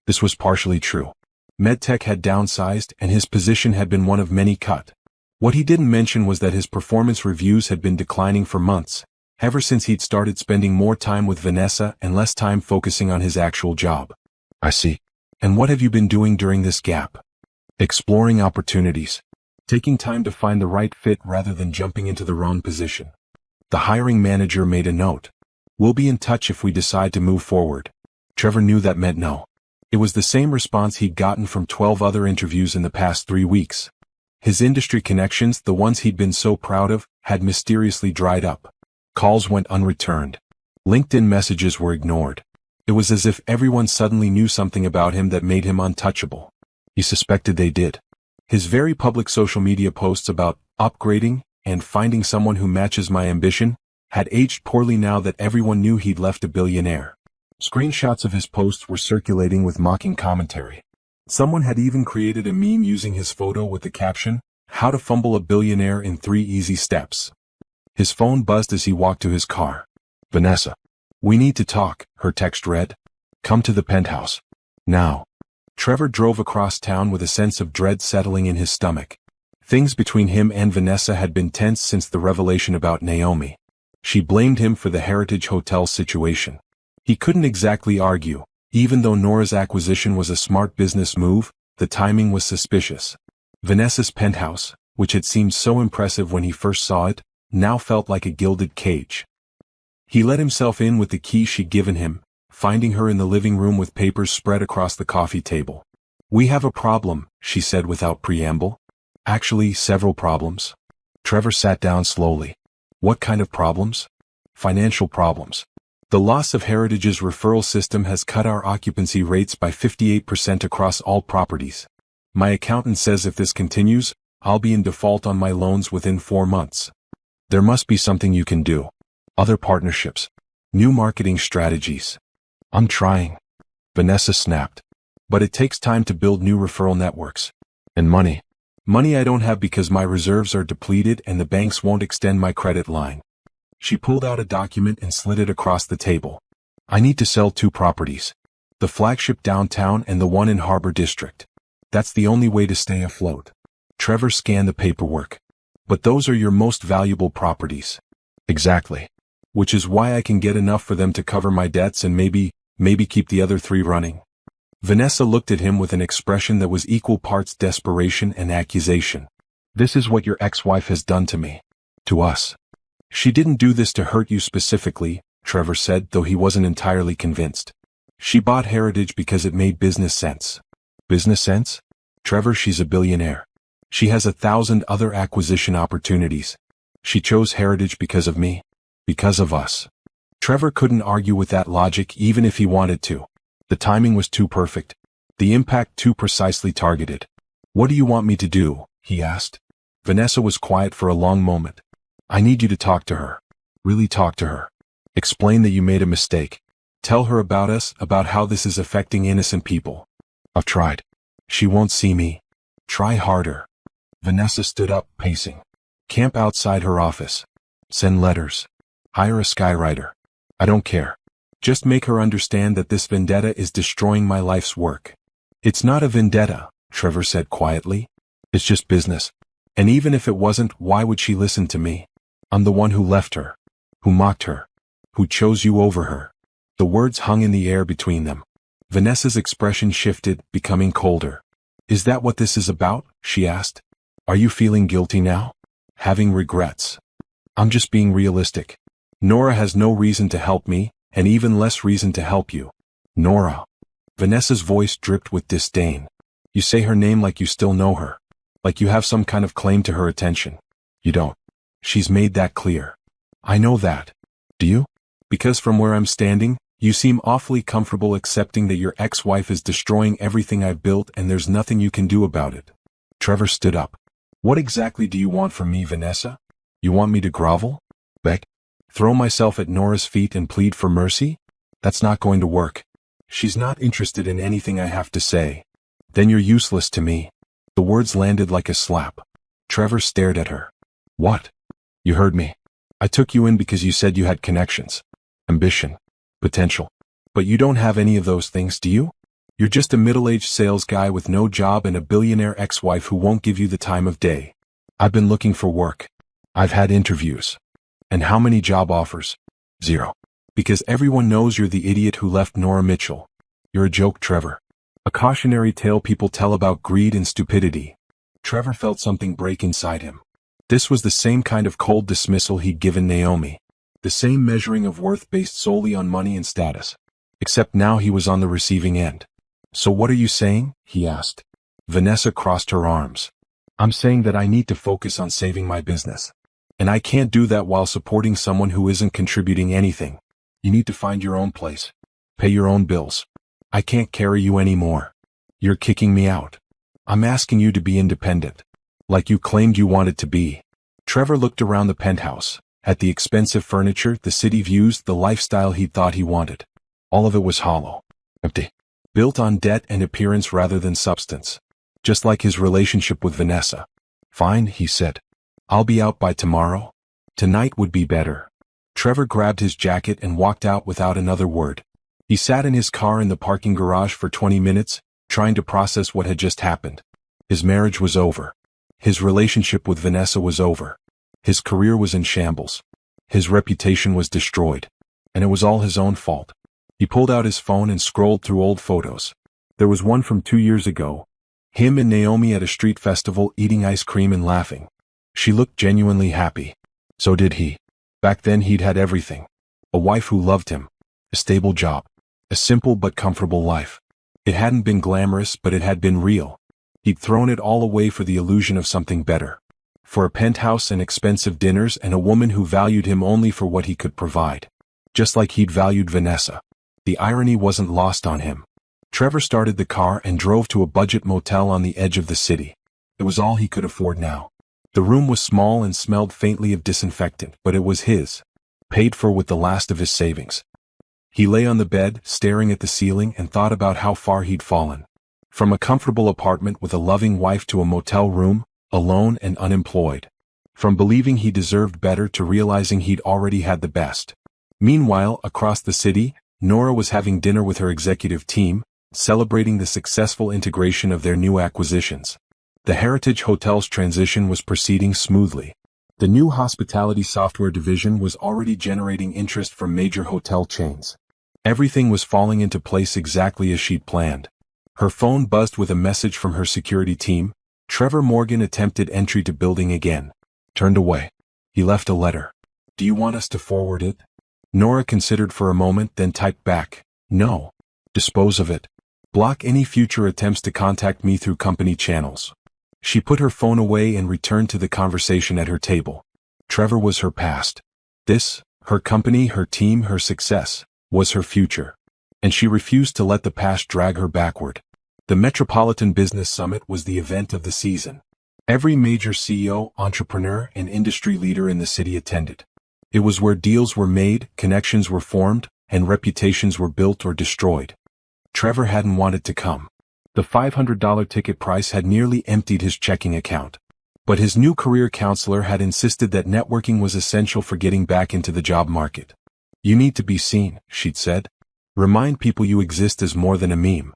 This was partially true. MedTech had downsized and his position had been one of many cut. What he didn't mention was that his performance reviews had been declining for months, ever since he'd started spending more time with Vanessa and less time focusing on his actual job. I see. And what have you been doing during this gap? Exploring opportunities. Taking time to find the right fit rather than jumping into the wrong position. The hiring manager made a note. We'll be in touch if we decide to move forward. Trevor knew that meant no. It was the same response he'd gotten from 12 other interviews in the past 3 weeks. His industry connections, the ones he'd been so proud of, had mysteriously dried up. Calls went unreturned. LinkedIn messages were ignored. It was as if everyone suddenly knew something about him that made him untouchable. He suspected they did. His very public social media posts about upgrading and finding someone who matches my ambition had aged poorly now that everyone knew he'd left a billionaire. Screenshots of his posts were circulating with mocking commentary. Someone had even created a meme using his photo with the caption, "How to Fumble a Billionaire in 3 Easy Steps." His phone buzzed as he walked to his car. Vanessa. We need to talk, her text read. Come to the penthouse. Now. Trevor drove across town with a sense of dread settling in his stomach. Things between him and Vanessa had been tense since the revelation about Naomi. She blamed him for the Heritage Hotel situation. He couldn't exactly argue. Even though Nora's acquisition was a smart business move, the timing was suspicious. Vanessa's penthouse, which had seemed so impressive when he first saw it, now felt like a gilded cage. He let himself in with the key she'd given him, finding her in the living room with papers spread across the coffee table. We have a problem, she said without preamble. Actually, several problems. Trevor sat down slowly. What kind of problems? Financial problems. The loss of Heritage's referral system has cut our occupancy rates by 58% across all properties. My accountant says if this continues, I'll be in default on my loans within 4 months. There must be something you can do. Other partnerships. New marketing strategies. I'm trying. Vanessa snapped. But it takes time to build new referral networks. And money. Money I don't have because my reserves are depleted and the banks won't extend my credit line. She pulled out a document and slid it across the table. I need to sell 2 properties. The flagship downtown and the one in Harbor District. That's the only way to stay afloat. Trevor scanned the paperwork. But those are your most valuable properties. Exactly. Which is why I can get enough for them to cover my debts and maybe keep the other 3 running. Vanessa looked at him with an expression that was equal parts desperation and accusation. This is what your ex-wife has done to me. To us. She didn't do this to hurt you specifically, Trevor said, though he wasn't entirely convinced. She bought Heritage because it made business sense. Business sense? Trevor, she's a billionaire. She has 1,000 other acquisition opportunities. She chose Heritage because of me. Because of us. Trevor couldn't argue with that logic even if he wanted to. The timing was too perfect. The impact too precisely targeted. What do you want me to do? He asked. Vanessa was quiet for a long moment. I need you to talk to her. Really talk to her. Explain that you made a mistake. Tell her about us, about how this is affecting innocent people. I've tried. She won't see me. Try harder. Vanessa stood up, pacing. Camp outside her office. Send letters. Hire a skywriter. I don't care. Just make her understand that this vendetta is destroying my life's work. It's not a vendetta, Trevor said quietly. It's just business. And even if it wasn't, why would she listen to me? I'm the one who left her. Who mocked her. Who chose you over her. The words hung in the air between them. Vanessa's expression shifted, becoming colder. Is that what this is about? She asked. Are you feeling guilty now? Having regrets? I'm just being realistic. Nora has no reason to help me, and even less reason to help you. Nora. Vanessa's voice dripped with disdain. You say her name like you still know her. Like you have some kind of claim to her attention. You don't. She's made that clear. I know that. Do you? Because from where I'm standing, You seem awfully comfortable accepting that your ex-wife is destroying everything I've built and there's nothing you can do about it. Trevor stood up. What exactly do you want from me, Vanessa? You want me to grovel? Beg? Throw myself at Nora's feet and plead for mercy? That's not going to work. She's not interested in anything I have to say. Then you're useless to me. The words landed like a slap. Trevor stared at her. What? You heard me. I took you in because you said you had connections, ambition, potential. But you don't have any of those things, do you? You're just a middle-aged sales guy with no job and a billionaire ex-wife who won't give you the time of day. I've been looking for work. I've had interviews. And how many job offers? 0. Because everyone knows you're the idiot who left Nora Mitchell. You're a joke, Trevor. A cautionary tale people tell about greed and stupidity. Trevor felt something break inside him. This was the same kind of cold dismissal he'd given Naomi. The same measuring of worth based solely on money and status. Except now he was on the receiving end. So what are you saying? He asked. Vanessa crossed her arms. I'm saying that I need to focus on saving my business. And I can't do that while supporting someone who isn't contributing anything. You need to find your own place. Pay your own bills. I can't carry you anymore. You're kicking me out. I'm asking you to be independent. Like you claimed you wanted to be. Trevor looked around the penthouse, at the expensive furniture, the city views, the lifestyle he thought he wanted. All of it was hollow. Empty. Built on debt and appearance rather than substance. Just like his relationship with Vanessa. Fine, he said. I'll be out by tomorrow. Tonight would be better. Trevor grabbed his jacket and walked out without another word. He sat in his car in the parking garage for 20 minutes, trying to process what had just happened. His marriage was over. His relationship with Vanessa was over. His career was in shambles. His reputation was destroyed. And it was all his own fault. He pulled out his phone and scrolled through old photos. There was one from 2 years ago. Him and Naomi at a street festival eating ice cream and laughing. She looked genuinely happy. So did he. Back then he'd had everything. A wife who loved him. A stable job. A simple but comfortable life. It hadn't been glamorous, but it had been real. He'd thrown it all away for the illusion of something better. For a penthouse and expensive dinners and a woman who valued him only for what he could provide. Just like he'd valued Vanessa. The irony wasn't lost on him. Trevor started the car and drove to a budget motel on the edge of the city. It was all he could afford now. The room was small and smelled faintly of disinfectant, but it was his. Paid for with the last of his savings. He lay on the bed, staring at the ceiling, and thought about how far he'd fallen. From a comfortable apartment with a loving wife to a motel room, alone and unemployed. From believing he deserved better to realizing he'd already had the best. Meanwhile, across the city, Nora was having dinner with her executive team, celebrating the successful integration of their new acquisitions. The Heritage Hotel's transition was proceeding smoothly. The new hospitality software division was already generating interest from major hotel chains. Everything was falling into place exactly as she'd planned. Her phone buzzed with a message from her security team. Trevor Morgan attempted entry to building again. Turned away. He left a letter. Do you want us to forward it? Nora considered for a moment, then typed back. No. Dispose of it. Block any future attempts to contact me through company channels. She put her phone away and returned to the conversation at her table. Trevor was her past. This, her company, her team, her success, was her future. And she refused to let the past drag her backward. The Metropolitan Business Summit was the event of the season. Every major CEO, entrepreneur, and industry leader in the city attended. It was where deals were made, connections were formed, and reputations were built or destroyed. Trevor hadn't wanted to come. The $500 ticket price had nearly emptied his checking account. But his new career counselor had insisted that networking was essential for getting back into the job market. You need to be seen, she'd said. Remind people you exist as more than a meme.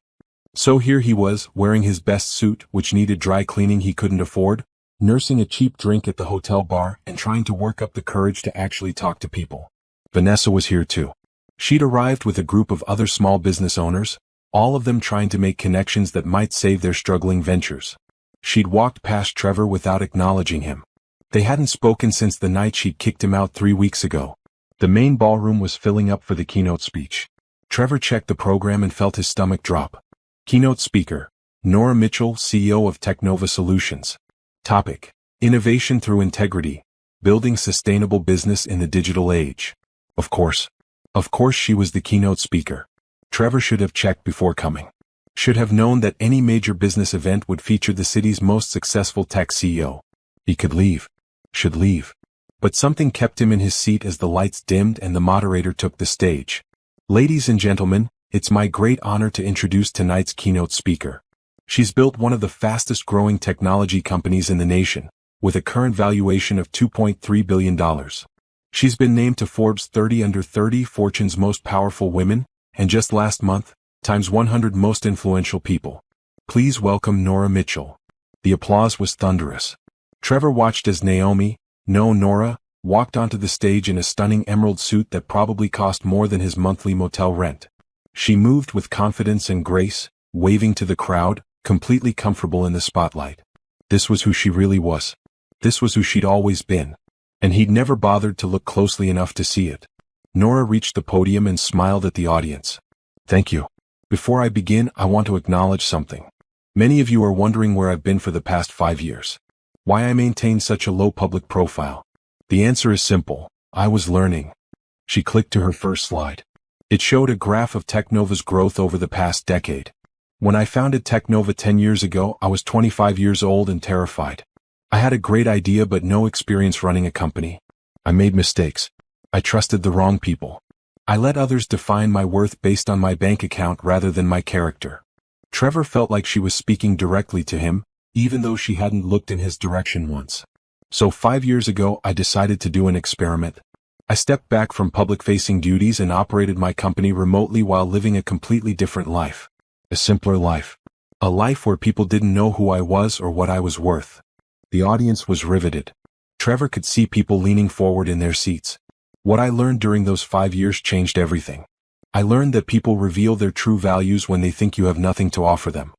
So here he was, wearing his best suit, which needed dry cleaning he couldn't afford, nursing a cheap drink at the hotel bar and trying to work up the courage to actually talk to people. Vanessa was here too. She'd arrived with a group of other small business owners, all of them trying to make connections that might save their struggling ventures. She'd walked past Trevor without acknowledging him. They hadn't spoken since the night she'd kicked him out 3 weeks ago. The main ballroom was filling up for the keynote speech. Trevor checked the program and felt his stomach drop. Keynote speaker, Nora Mitchell, CEO of Technova Solutions. Topic: Innovation through integrity, building sustainable business in the digital age. Of course. Of course she was the keynote speaker. Trevor should have checked before coming. Should have known that any major business event would feature the city's most successful tech CEO. He could leave. Should leave. But something kept him in his seat as the lights dimmed and the moderator took the stage. Ladies and gentlemen, it's my great honor to introduce tonight's keynote speaker. She's built one of the fastest growing technology companies in the nation, with a current valuation of $2.3 billion. She's been named to Forbes 30 Under 30 Fortune's Most Powerful Women, and just last month, Time's 100 Most Influential People. Please welcome Nora Mitchell. The applause was thunderous. Trevor watched as Nora, walked onto the stage in a stunning emerald suit that probably cost more than his monthly motel rent. She moved with confidence and grace, waving to the crowd, completely comfortable in the spotlight. This was who she really was. This was who she'd always been. And he'd never bothered to look closely enough to see it. Nora reached the podium and smiled at the audience. Thank you. Before I begin, I want to acknowledge something. Many of you are wondering where I've been for the past 5 years. Why I maintain such a low public profile. The answer is simple. I was learning. She clicked to her first slide. It showed a graph of Technova's growth over the past decade. When I founded Technova 10 years ago, I was 25 years old and terrified. I had a great idea but no experience running a company. I made mistakes. I trusted the wrong people. I let others define my worth based on my bank account rather than my character. Trevor felt like she was speaking directly to him, even though she hadn't looked in his direction once. So 5 years ago, I decided to do an experiment. I stepped back from public-facing duties and operated my company remotely while living a completely different life. A simpler life. A life where people didn't know who I was or what I was worth. The audience was riveted. Trevor could see people leaning forward in their seats. What I learned during those 5 years changed everything. I learned that people reveal their true values when they think you have nothing to offer them.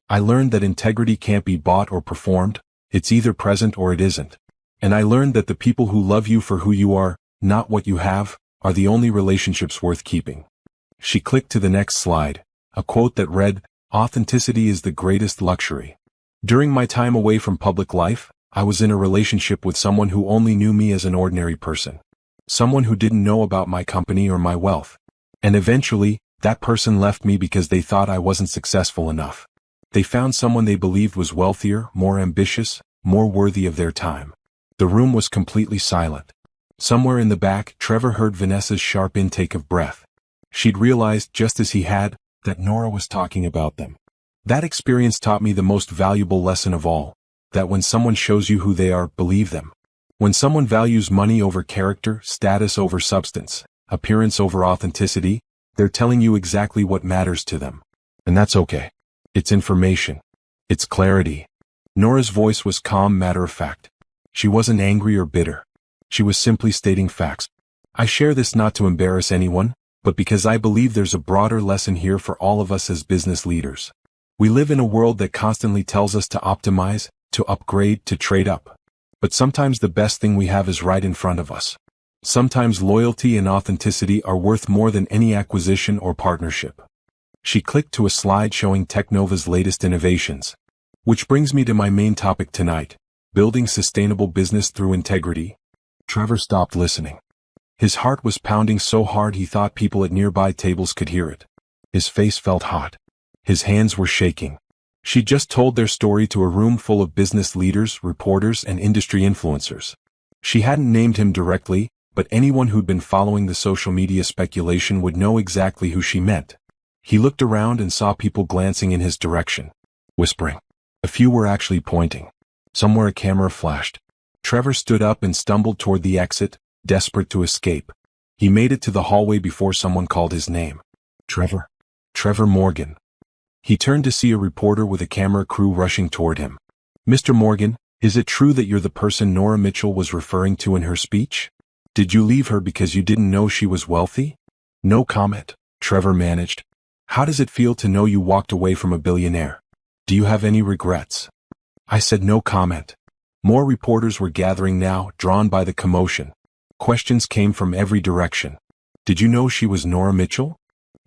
I learned that integrity can't be bought or performed, it's either present or it isn't. And I learned that the people who love you for who you are, not what you have, are the only relationships worth keeping. She clicked to the next slide, a quote that read, "Authenticity is the greatest luxury." During my time away from public life, I was in a relationship with someone who only knew me as an ordinary person. Someone who didn't know about my company or my wealth. And eventually, that person left me because they thought I wasn't successful enough. They found someone they believed was wealthier, more ambitious, more worthy of their time. The room was completely silent. Somewhere in the back, Trevor heard Vanessa's sharp intake of breath. She'd realized, just as he had, that Nora was talking about them. That experience taught me the most valuable lesson of all, that when someone shows you who they are, believe them. When someone values money over character, status over substance, appearance over authenticity, they're telling you exactly what matters to them. And that's okay. It's information. It's clarity. Nora's voice was calm, matter-of-fact. She wasn't angry or bitter. She was simply stating facts. I share this not to embarrass anyone, but because I believe there's a broader lesson here for all of us as business leaders. We live in a world that constantly tells us to optimize, to upgrade, to trade up. But sometimes the best thing we have is right in front of us. Sometimes loyalty and authenticity are worth more than any acquisition or partnership. She clicked to a slide showing Technova's latest innovations. Which brings me to my main topic tonight, building sustainable business through integrity. Trevor stopped listening. His heart was pounding so hard he thought people at nearby tables could hear it. His face felt hot. His hands were shaking. She just told their story to a room full of business leaders, reporters, and industry influencers. She hadn't named him directly, but anyone who'd been following the social media speculation would know exactly who she meant. He looked around and saw people glancing in his direction, whispering. A few were actually pointing. Somewhere a camera flashed. Trevor stood up and stumbled toward the exit, desperate to escape. He made it to the hallway before someone called his name. Trevor. Trevor Morgan. He turned to see a reporter with a camera crew rushing toward him. Mr. Morgan, is it true that you're the person Nora Mitchell was referring to in her speech? Did you leave her because you didn't know she was wealthy? No comment, Trevor managed. How does it feel to know you walked away from a billionaire? Do you have any regrets? I said no comment. More reporters were gathering now, drawn by the commotion. Questions came from every direction. Did you know she was Nora Mitchell?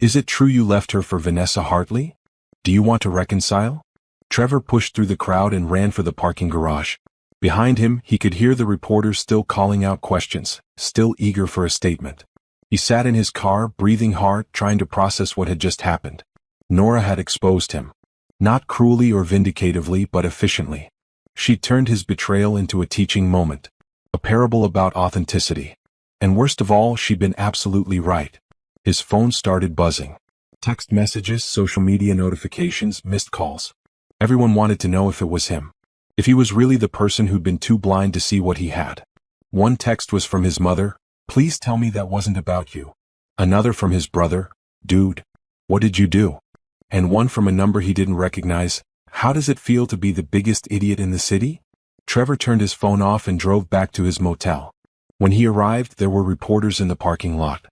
Is it true you left her for Vanessa Hartley? Do you want to reconcile? Trevor pushed through the crowd and ran for the parking garage. Behind him, he could hear the reporters still calling out questions, still eager for a statement. He sat in his car, breathing hard, trying to process what had just happened. Nora had exposed him. Not cruelly or vindicatively, but efficiently. She turned his betrayal into a teaching moment. A parable about authenticity. And worst of all, she'd been absolutely right. His phone started buzzing. Text messages, social media notifications, missed calls. Everyone wanted to know if it was him. If he was really the person who'd been too blind to see what he had. One text was from his mother, "Please tell me that wasn't about you." Another from his brother, "Dude, what did you do?" And one from a number he didn't recognize, "How does it feel to be the biggest idiot in the city?" Trevor turned his phone off and drove back to his motel. When he arrived, there were reporters in the parking lot.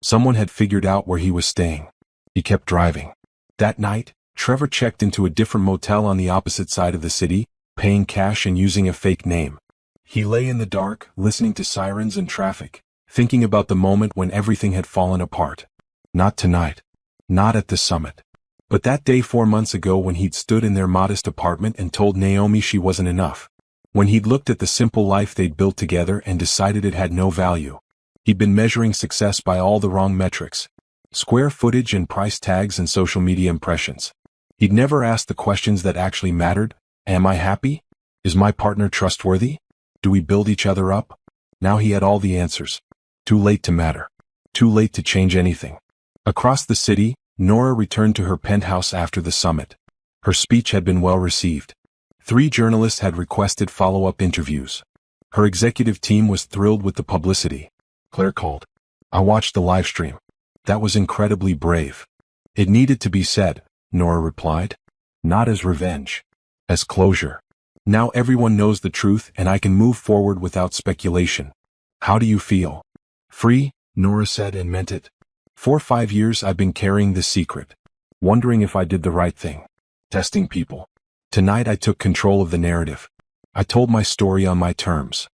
Someone had figured out where he was staying. He kept driving. That night, Trevor checked into a different motel on the opposite side of the city, paying cash and using a fake name. He lay in the dark, listening to sirens and traffic, thinking about the moment when everything had fallen apart. Not tonight. Not at the summit. But that day 4 months ago when he'd stood in their modest apartment and told Naomi she wasn't enough. When he'd looked at the simple life they'd built together and decided it had no value. He'd been measuring success by all the wrong metrics. Square footage and price tags and social media impressions. He'd never asked the questions that actually mattered. Am I happy? Is my partner trustworthy? Do we build each other up? Now he had all the answers. Too late to matter. Too late to change anything. Across the city, Nora returned to her penthouse after the summit. Her speech had been well received. 3 journalists had requested follow-up interviews. Her executive team was thrilled with the publicity. Claire called. "I watched the live stream. That was incredibly brave." "It needed to be said," Nora replied. "Not as revenge. As closure. Now everyone knows the truth and I can move forward without speculation." "How do you feel?" "Free," Nora said and meant it. "For 5 years I've been carrying this secret. Wondering if I did the right thing. Testing people. Tonight I took control of the narrative. I told my story on my terms.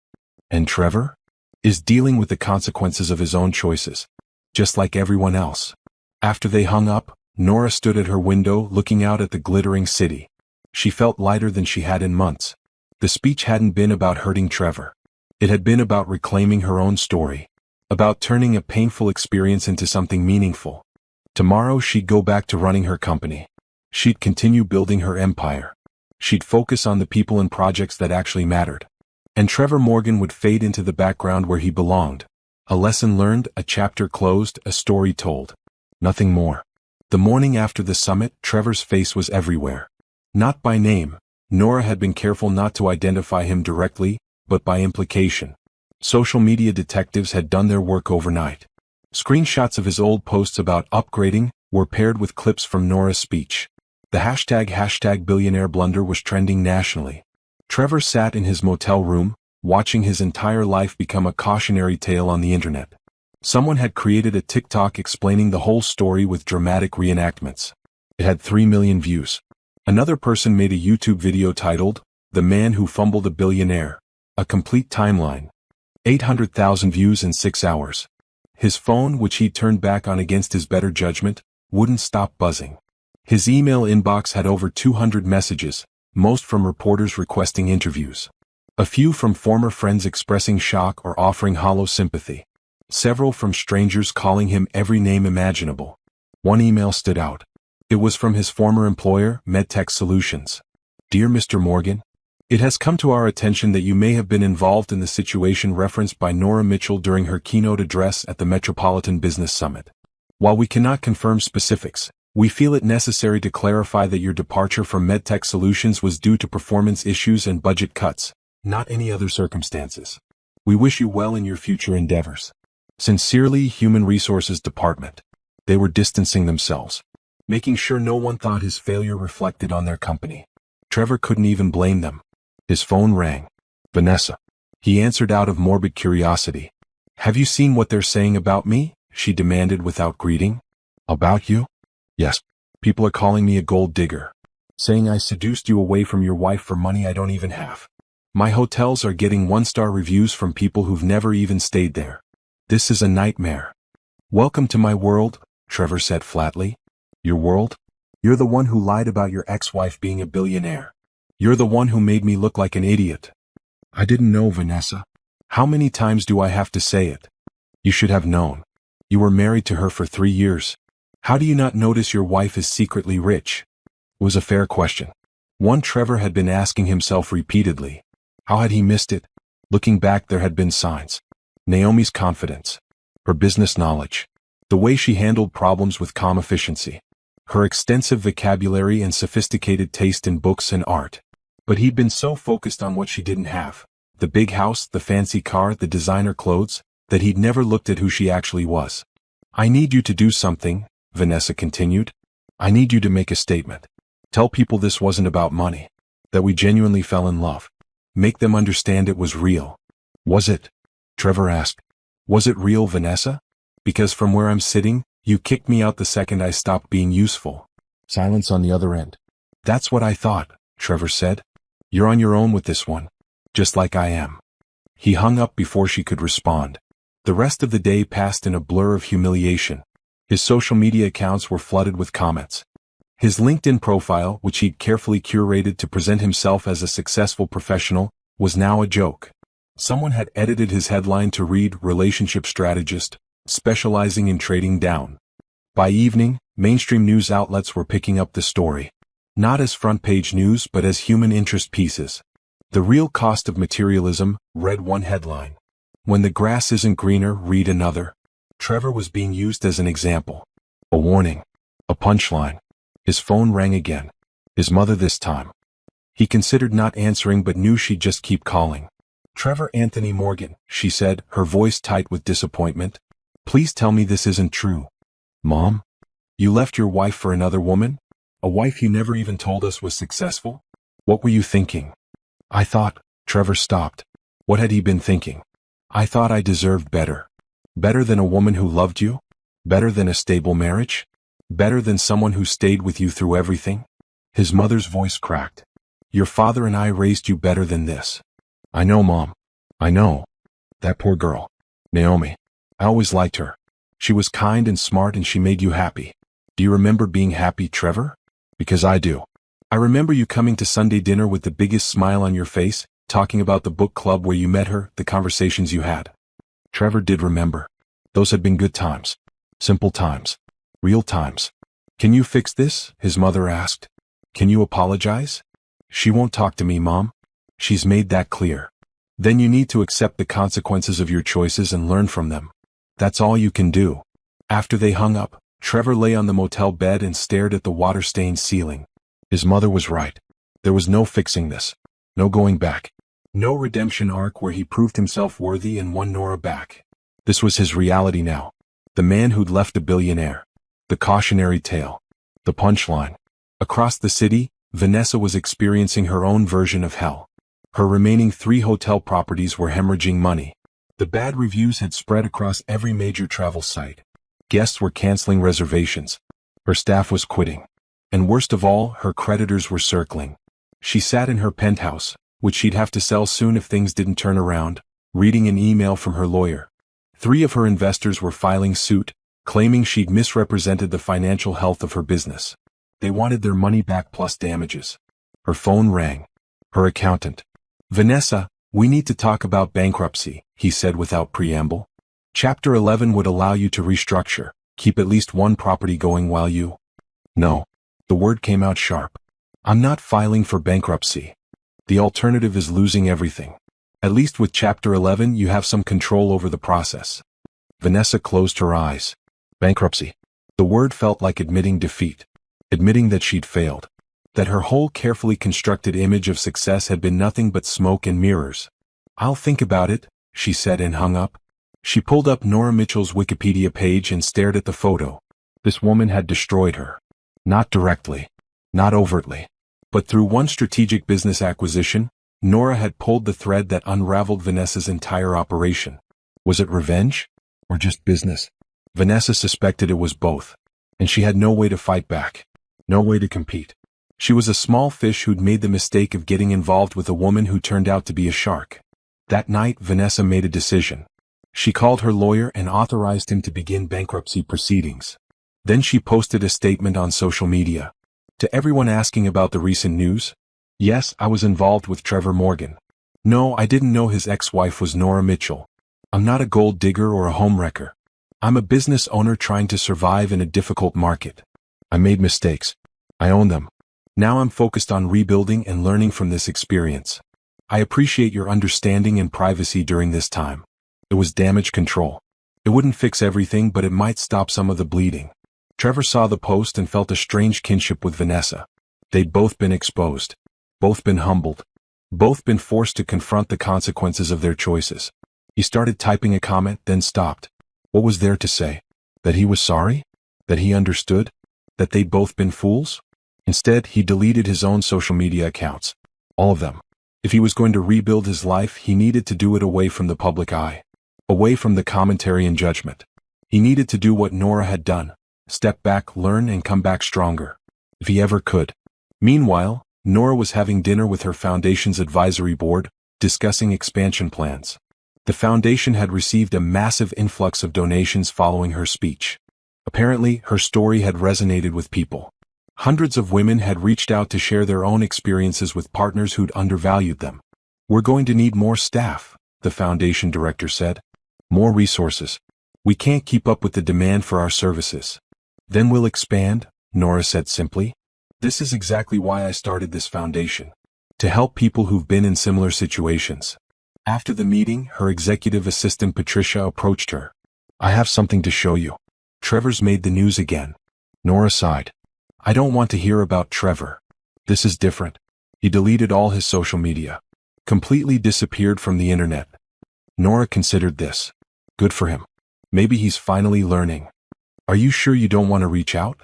And Trevor? Is dealing with the consequences of his own choices. Just like everyone else." After they hung up, Nora stood at her window looking out at the glittering city. She felt lighter than she had in months. The speech hadn't been about hurting Trevor. It had been about reclaiming her own story. About turning a painful experience into something meaningful. Tomorrow she'd go back to running her company. She'd continue building her empire. She'd focus on the people and projects that actually mattered. And Trevor Morgan would fade into the background where he belonged. A lesson learned, a chapter closed, a story told. Nothing more. The morning after the summit, Trevor's face was everywhere. Not by name. Nora had been careful not to identify him directly, but by implication. Social media detectives had done their work overnight. Screenshots of his old posts about upgrading were paired with clips from Nora's speech. The hashtag billionaire blunder was trending nationally. Trevor sat in his motel room, watching his entire life become a cautionary tale on the internet. Someone had created a TikTok explaining the whole story with dramatic reenactments. It had 3 million views. Another person made a YouTube video titled, "The Man Who Fumbled a Billionaire," a complete timeline. 800,000 views in 6 hours. His phone, which he turned back on against his better judgment, wouldn't stop buzzing. His email inbox had over 200 messages, most from reporters requesting interviews. A few from former friends expressing shock or offering hollow sympathy. Several from strangers calling him every name imaginable. One email stood out. It was from his former employer, MedTech Solutions. "Dear Mr. Morgan, it has come to our attention that you may have been involved in the situation referenced by Nora Mitchell during her keynote address at the Metropolitan Business Summit. While we cannot confirm specifics, we feel it necessary to clarify that your departure from MedTech Solutions was due to performance issues and budget cuts, not any other circumstances. We wish you well in your future endeavors. Sincerely, Human Resources Department." They were distancing themselves, making sure no one thought his failure reflected on their company. Trevor couldn't even blame them. His phone rang. "Vanessa." He answered out of morbid curiosity. "Have you seen what they're saying about me?" she demanded without greeting. "About you?" "Yes. People are calling me a gold digger. Saying I seduced you away from your wife for money I don't even have. My hotels are getting 1-star reviews from people who've never even stayed there. This is a nightmare." "Welcome to my world," Trevor said flatly. "Your world? You're the one who lied about your ex-wife being a billionaire. You're the one who made me look like an idiot." "I didn't know, Vanessa. How many times do I have to say it? You should have known. You were married to her for 3 years. How do you not notice your wife is secretly rich? It was a fair question. One Trevor had been asking himself repeatedly. How had he missed it? Looking back, there had been signs. Naomi's confidence. Her business knowledge. The way she handled problems with calm efficiency. Her extensive vocabulary and sophisticated taste in books and art. But he'd been so focused on what she didn't have, the big house, the fancy car, the designer clothes, that he'd never looked at who she actually was. I need you to do something, Vanessa continued. I need you to make a statement. Tell people this wasn't about money. That we genuinely fell in love. Make them understand it was real. Was it? Trevor asked. Was it real, Vanessa? Because from where I'm sitting, you kicked me out the second I stopped being useful. Silence on the other end. That's what I thought, Trevor said. You're on your own with this one. Just like I am. He hung up before she could respond. The rest of the day passed in a blur of humiliation. His social media accounts were flooded with comments. His LinkedIn profile, which he'd carefully curated to present himself as a successful professional, was now a joke. Someone had edited his headline to read Relationship Strategist, specializing in trading down. By evening, mainstream news outlets were picking up the story. Not as front-page news but as human interest pieces. The real cost of materialism, read one headline. When the grass isn't greener, read another. Trevor was being used as an example. A warning. A punchline. His phone rang again. His mother this time. He considered not answering but knew she'd just keep calling. Trevor Anthony Morgan, she said, her voice tight with disappointment. Please tell me this isn't true. Mom? You left your wife for another woman? A wife you never even told us was successful? What were you thinking? I thought, Trevor stopped. What had he been thinking? I thought I deserved better. Better than a woman who loved you? Better than a stable marriage? Better than someone who stayed with you through everything? His mother's voice cracked. Your father and I raised you better than this. I know, Mom. I know. That poor girl. Naomi. I always liked her. She was kind and smart and she made you happy. Do you remember being happy, Trevor? Because I do. I remember you coming to Sunday dinner with the biggest smile on your face, talking about the book club where you met her, the conversations you had. Trevor did remember. Those had been good times. Simple times. Real times. Can you fix this? His mother asked. Can you apologize? She won't talk to me, Mom. She's made that clear. Then you need to accept the consequences of your choices and learn from them. That's all you can do. After they hung up, Trevor lay on the motel bed and stared at the water-stained ceiling. His mother was right. There was no fixing this. No going back. No redemption arc where he proved himself worthy and won Nora back. This was his reality now. The man who'd left a billionaire. The cautionary tale. The punchline. Across the city, Vanessa was experiencing her own version of hell. Her remaining 3 hotel properties were hemorrhaging money. The bad reviews had spread across every major travel site. Guests were canceling reservations. Her staff was quitting. And worst of all, her creditors were circling. She sat in her penthouse, which she'd have to sell soon if things didn't turn around, reading an email from her lawyer. 3 of her investors were filing suit, claiming she'd misrepresented the financial health of her business. They wanted their money back plus damages. Her phone rang. Her accountant. Vanessa, we need to talk about bankruptcy, he said without preamble. Chapter 11 would allow you to restructure, keep at least one property going while you... No. The word came out sharp. I'm not filing for bankruptcy. The alternative is losing everything. At least with Chapter 11 you have some control over the process. Vanessa closed her eyes. Bankruptcy. The word felt like admitting defeat. Admitting that she'd failed. That her whole carefully constructed image of success had been nothing but smoke and mirrors. I'll think about it, she said and hung up. She pulled up Nora Mitchell's Wikipedia page and stared at the photo. This woman had destroyed her. Not directly. Not overtly. But through one strategic business acquisition, Nora had pulled the thread that unraveled Vanessa's entire operation. Was it revenge? Or just business? Vanessa suspected it was both. And she had no way to fight back. No way to compete. She was a small fish who'd made the mistake of getting involved with a woman who turned out to be a shark. That night, Vanessa made a decision. She called her lawyer and authorized him to begin bankruptcy proceedings. Then she posted a statement on social media. To everyone asking about the recent news, yes, I was involved with Trevor Morgan. No, I didn't know his ex-wife was Nora Mitchell. I'm not a gold digger or a homewrecker. I'm a business owner trying to survive in a difficult market. I made mistakes. I own them. Now I'm focused on rebuilding and learning from this experience. I appreciate your understanding and privacy during this time. It was damage control. It wouldn't fix everything, but it might stop some of the bleeding. Trevor saw the post and felt a strange kinship with Vanessa. They'd both been exposed. Both been humbled. Both been forced to confront the consequences of their choices. He started typing a comment, then stopped. What was there to say? That he was sorry? That he understood? That they'd both been fools? Instead, he deleted his own social media accounts. All of them. If he was going to rebuild his life, he needed to do it away from the public eye. Away from the commentary and judgment. He needed to do what Nora had done. Step back, learn, and come back stronger. If he ever could. Meanwhile, Nora was having dinner with her foundation's advisory board, discussing expansion plans. The foundation had received a massive influx of donations following her speech. Apparently, her story had resonated with people. Hundreds of women had reached out to share their own experiences with partners who'd undervalued them. We're going to need more staff, the foundation director said. More resources. We can't keep up with the demand for our services. Then we'll expand, Nora said simply. This is exactly why I started this foundation. To help people who've been in similar situations. After the meeting, her executive assistant Patricia approached her. I have something to show you. Trevor's made the news again. Nora sighed. I don't want to hear about Trevor. This is different. He deleted all his social media. Completely disappeared from the internet. Nora considered this. Good for him. Maybe he's finally learning. Are you sure you don't want to reach out?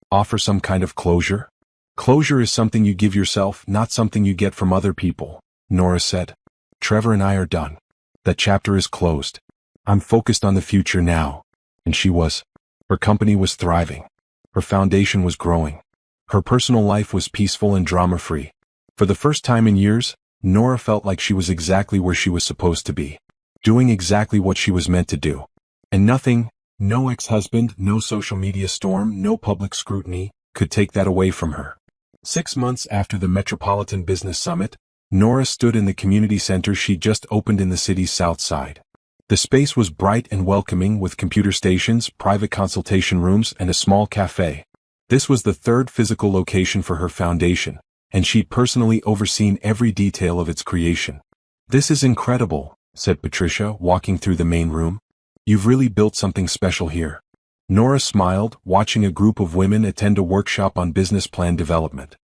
Offer some kind of closure? Closure is something you give yourself, not something you get from other people, Nora said. Trevor and I are done. That chapter is closed. I'm focused on the future now. And she was. Her company was thriving. Her foundation was growing. Her personal life was peaceful and drama-free. For the first time in years, Nora felt like she was exactly where she was supposed to be. Doing exactly what she was meant to do. And nothing, no ex-husband, no social media storm, no public scrutiny, could take that away from her. 6 months after the Metropolitan Business Summit, Nora stood in the community center she'd just opened in the city's south side. The space was bright and welcoming with computer stations, private consultation rooms, and a small cafe. This was the third physical location for her foundation, and she'd personally overseen every detail of its creation. This is incredible, said Patricia, walking through the main room. You've really built something special here. Nora smiled, watching a group of women attend a workshop on business plan development.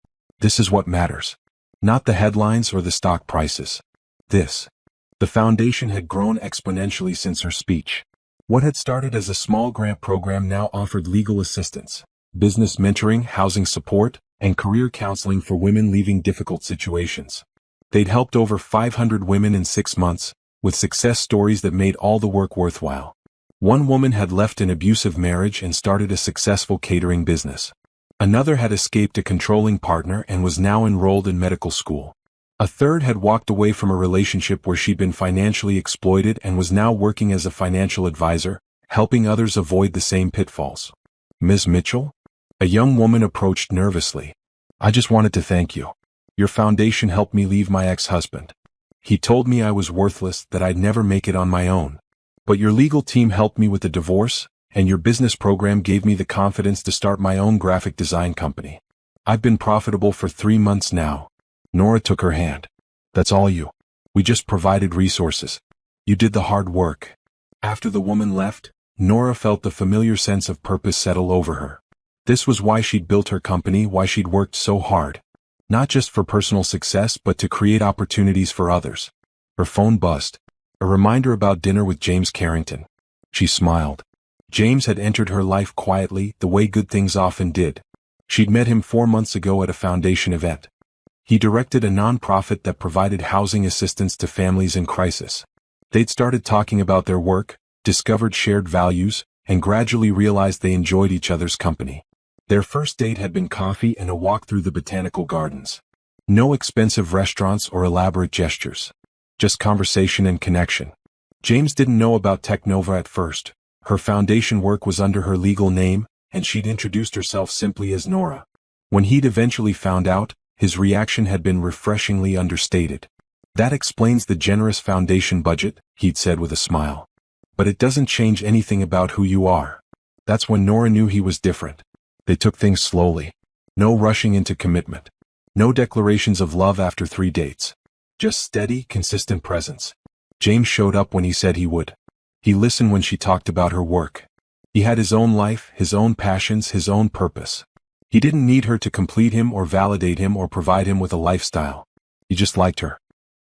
This is what matters. Not the headlines or the stock prices. This. The foundation had grown exponentially since her speech. What had started as a small grant program now offered legal assistance, business mentoring, housing support, and career counseling for women leaving difficult situations. They'd helped over 500 women in 6 months, with success stories that made all the work worthwhile. One woman had left an abusive marriage and started a successful catering business. Another had escaped a controlling partner and was now enrolled in medical school. A third had walked away from a relationship where she'd been financially exploited and was now working as a financial advisor, helping others avoid the same pitfalls. Ms. Mitchell? A young woman approached nervously. I just wanted to thank you. Your foundation helped me leave my ex-husband. He told me I was worthless, that I'd never make it on my own. But your legal team helped me with the divorce, and your business program gave me the confidence to start my own graphic design company. I've been profitable for 3 months now. Nora took her hand. That's all you. We just provided resources. You did the hard work. After the woman left, Nora felt the familiar sense of purpose settle over her. This was why she'd built her company, why she'd worked so hard. Not just for personal success, but to create opportunities for others. Her phone buzzed. A reminder about dinner with James Carrington. She smiled. James had entered her life quietly, the way good things often did. She'd met him 4 months ago at a foundation event. He directed a nonprofit that provided housing assistance to families in crisis. They'd started talking about their work, discovered shared values, and gradually realized they enjoyed each other's company. Their first date had been coffee and a walk through the botanical gardens. No expensive restaurants or elaborate gestures. Just conversation and connection. James didn't know about Technova at first. Her foundation work was under her legal name, and she'd introduced herself simply as Nora. When he'd eventually found out, his reaction had been refreshingly understated. That explains the generous foundation budget, he'd said with a smile. But it doesn't change anything about who you are. That's when Nora knew he was different. They took things slowly. No rushing into commitment. No declarations of love after 3 dates. Just steady, consistent presence. James showed up when he said he would. He listened when she talked about her work. He had his own life, his own passions, his own purpose. He didn't need her to complete him or validate him or provide him with a lifestyle. He just liked her.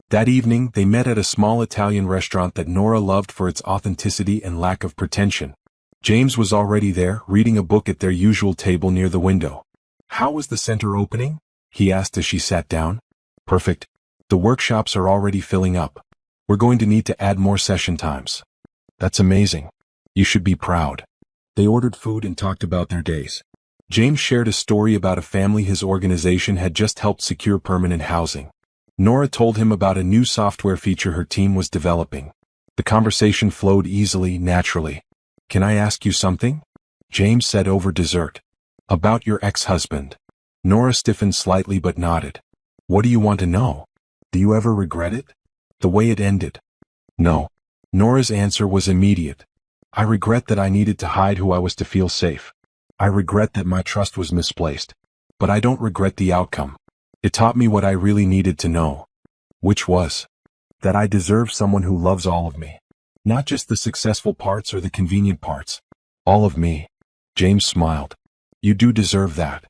That evening, they met at a small Italian restaurant that Nora loved for its authenticity and lack of pretension. James was already there, reading a book at their usual table near the window. "How was the center opening?" he asked as she sat down. "Perfect. The workshops are already filling up. We're going to need to add more session times." "That's amazing. You should be proud." They ordered food and talked about their days. James shared a story about a family his organization had just helped secure permanent housing. Nora told him about a new software feature her team was developing. The conversation flowed easily, naturally. "Can I ask you something?" James said over dessert. "About your ex-husband." Nora stiffened slightly but nodded. "What do you want to know? Do you ever regret it? The way it ended?" "No." Nora's answer was immediate. "I regret that I needed to hide who I was to feel safe. I regret that my trust was misplaced. But I don't regret the outcome. It taught me what I really needed to know." Which was that I deserve someone who loves all of me. Not just the successful parts or the convenient parts. All of me. James smiled. "You do deserve that."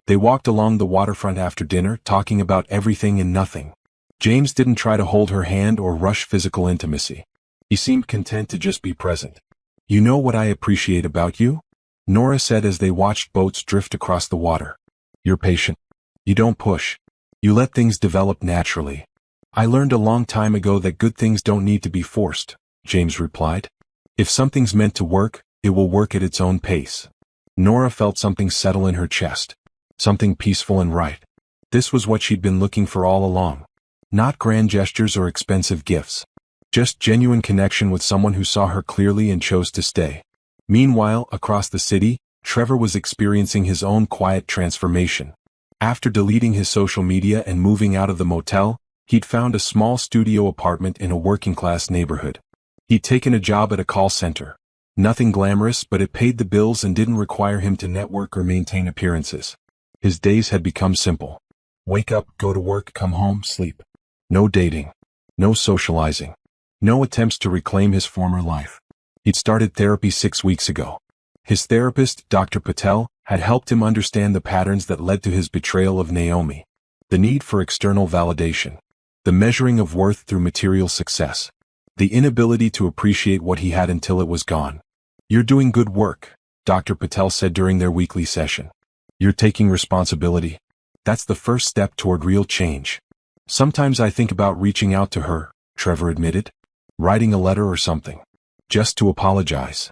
They walked along the waterfront after dinner, talking about everything and nothing. James didn't try to hold her hand or rush physical intimacy. He seemed content to just be present. "You know what I appreciate about you?" Nora said as they watched boats drift across the water. "You're patient. You don't push. You let things develop naturally." "I learned a long time ago that good things don't need to be forced," James replied. "If something's meant to work, it will work at its own pace." Nora felt something settle in her chest. Something peaceful and right. This was what she'd been looking for all along. Not grand gestures or expensive gifts. Just genuine connection with someone who saw her clearly and chose to stay. Meanwhile, across the city, Trevor was experiencing his own quiet transformation. After deleting his social media and moving out of the motel, he'd found a small studio apartment in a working-class neighborhood. He'd taken a job at a call center. Nothing glamorous, but it paid the bills and didn't require him to network or maintain appearances. His days had become simple. Wake up, go to work, come home, sleep. No dating. No socializing. No attempts to reclaim his former life. He'd started therapy 6 weeks ago. His therapist, Dr. Patel, had helped him understand the patterns that led to his betrayal of Naomi. The need for external validation. The measuring of worth through material success. The inability to appreciate what he had until it was gone. "You're doing good work," Dr. Patel said during their weekly session. "You're taking responsibility. That's the first step toward real change." "Sometimes I think about reaching out to her," Trevor admitted. "Writing a letter or something. Just to apologize."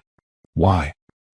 "Why?"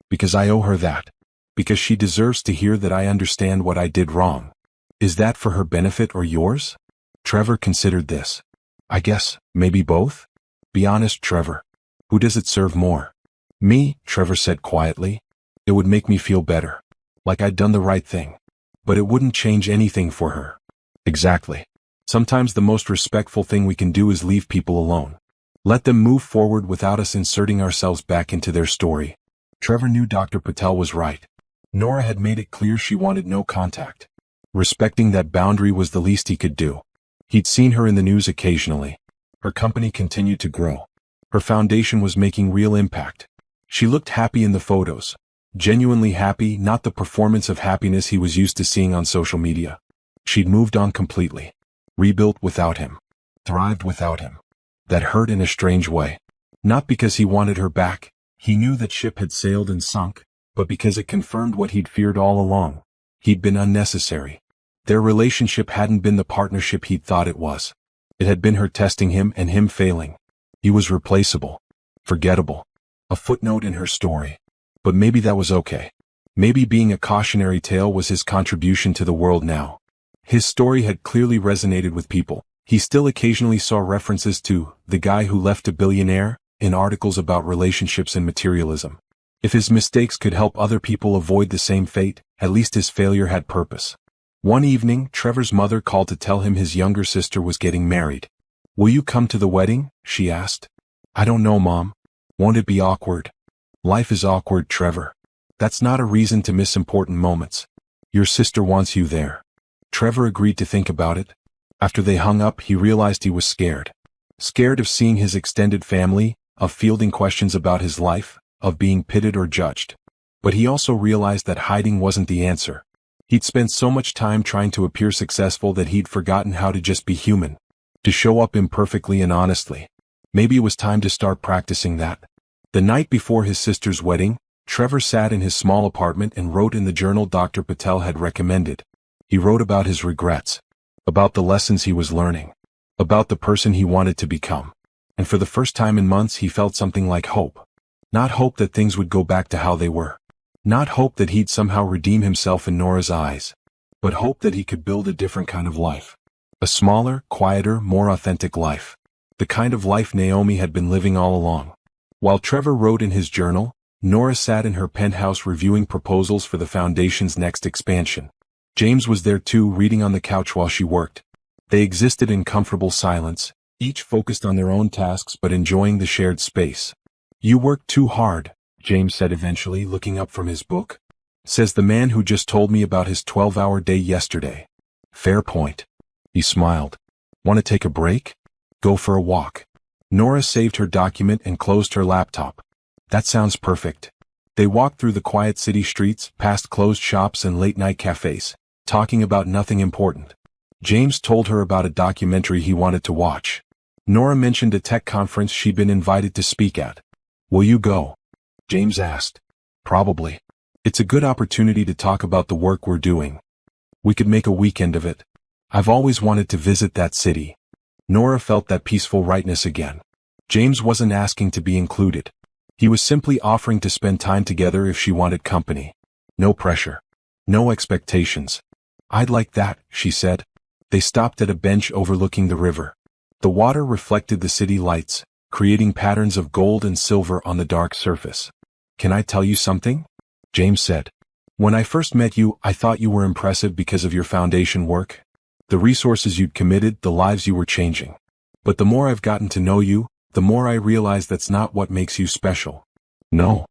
"Because I owe her that. Because she deserves to hear that I understand what I did wrong." "Is that for her benefit or yours?" Trevor considered this. "I guess, maybe both?" "Be honest, Trevor. Who does it serve more?" "Me," Trevor said quietly. "It would make me feel better. Like I'd done the right thing. But it wouldn't change anything for her." "Exactly. Sometimes the most respectful thing we can do is leave people alone. Let them move forward without us inserting ourselves back into their story." Trevor knew Dr. Patel was right. Nora had made it clear she wanted no contact. Respecting that boundary was the least he could do. He'd seen her in the news occasionally. Her company continued to grow. Her foundation was making real impact. She looked happy in the photos. Genuinely happy, not the performance of happiness he was used to seeing on social media. She'd moved on completely. Rebuilt without him. Thrived without him. That hurt in a strange way. Not because he wanted her back. He knew that ship had sailed and sunk, but because it confirmed what he'd feared all along. He'd been unnecessary. Their relationship hadn't been the partnership he'd thought it was. It had been her testing him and him failing. He was replaceable. Forgettable. A footnote in her story. But maybe that was okay. Maybe being a cautionary tale was his contribution to the world now. His story had clearly resonated with people. He still occasionally saw references to the guy who left a billionaire in articles about relationships and materialism. If his mistakes could help other people avoid the same fate, at least his failure had purpose. One evening, Trevor's mother called to tell him his younger sister was getting married. "Will you come to the wedding?" she asked. "I don't know, Mom. Won't it be awkward? Life is awkward, Trevor. That's not a reason to miss important moments. Your sister wants you there. Trevor agreed to think about it. After they hung up, he realized he was scared. Scared of seeing his extended family, of fielding questions about his life, of being pitted or judged. But he also realized that hiding wasn't the answer. He'd spent so much time trying to appear successful that he'd forgotten how to just be human. To show up imperfectly and honestly. Maybe it was time to start practicing that. The night before his sister's wedding, Trevor sat in his small apartment and wrote in the journal Dr. Patel had recommended. He wrote about his regrets. About the lessons he was learning. About the person he wanted to become. And for the first time in months he felt something like hope. Not hope that things would go back to how they were. Not hope that he'd somehow redeem himself in Nora's eyes. But hope that he could build a different kind of life. A smaller, quieter, more authentic life. The kind of life Naomi had been living all along. While Trevor wrote in his journal, Nora sat in her penthouse reviewing proposals for the foundation's next expansion. James was there too, reading on the couch while she worked. They existed in comfortable silence, each focused on their own tasks but enjoying the shared space. "You work too hard," James said eventually, looking up from his book. "Says the man who just told me about his 12-hour day yesterday." "Fair point." He smiled. "Want to take a break? Go for a walk." Nora saved her document and closed her laptop. "That sounds perfect." They walked through the quiet city streets, past closed shops and late-night cafes, talking about nothing important. James told her about a documentary he wanted to watch. Nora mentioned a tech conference she'd been invited to speak at. "Will you go?" James asked. "Probably. It's a good opportunity to talk about the work we're doing. We could make a weekend of it. I've always wanted to visit that city." Nora felt that peaceful rightness again. James wasn't asking to be included. He was simply offering to spend time together if she wanted company. No pressure. No expectations. "I'd like that," she said. They stopped at a bench overlooking the river. The water reflected the city lights, creating patterns of gold and silver on the dark surface. "Can I tell you something?" James said. "When I first met you, I thought you were impressive because of your foundation work. The resources you'd committed, the lives you were changing. But the more I've gotten to know you, the more I realize that's not what makes you special." No.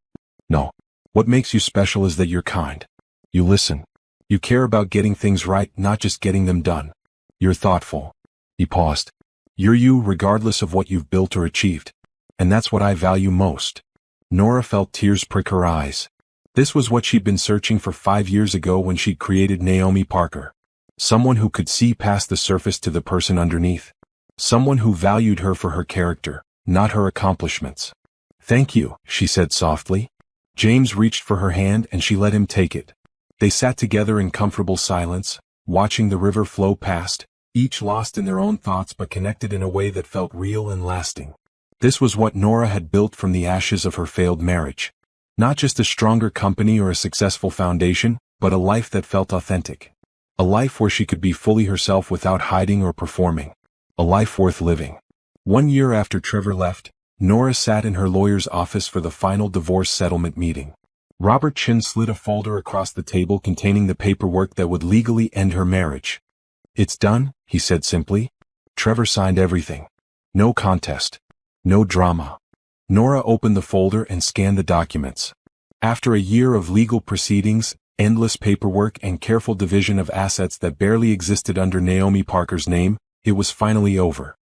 What makes you special is that you're kind. You listen. You care about getting things right, not just getting them done. You're thoughtful." He paused. "You're you regardless of what you've built or achieved. And that's what I value most." Nora felt tears prick her eyes. This was what she'd been searching for 5 years ago when she'd created Naomi Parker. Someone who could see past the surface to the person underneath. Someone who valued her for her character, not her accomplishments. "Thank you," she said softly. James reached for her hand and she let him take it. They sat together in comfortable silence, watching the river flow past, each lost in their own thoughts but connected in a way that felt real and lasting. This was what Nora had built from the ashes of her failed marriage. Not just a stronger company or a successful foundation, but a life that felt authentic. A life where she could be fully herself without hiding or performing. A life worth living. 1 year after Trevor left, Nora sat in her lawyer's office for the final divorce settlement meeting. Robert Chin slid a folder across the table containing the paperwork that would legally end her marriage. "It's done," he said simply. Trevor signed everything. No contest. No drama. Nora opened the folder and scanned the documents. After a year of legal proceedings, endless paperwork and careful division of assets that barely existed under Naomi Parker's name, it was finally over.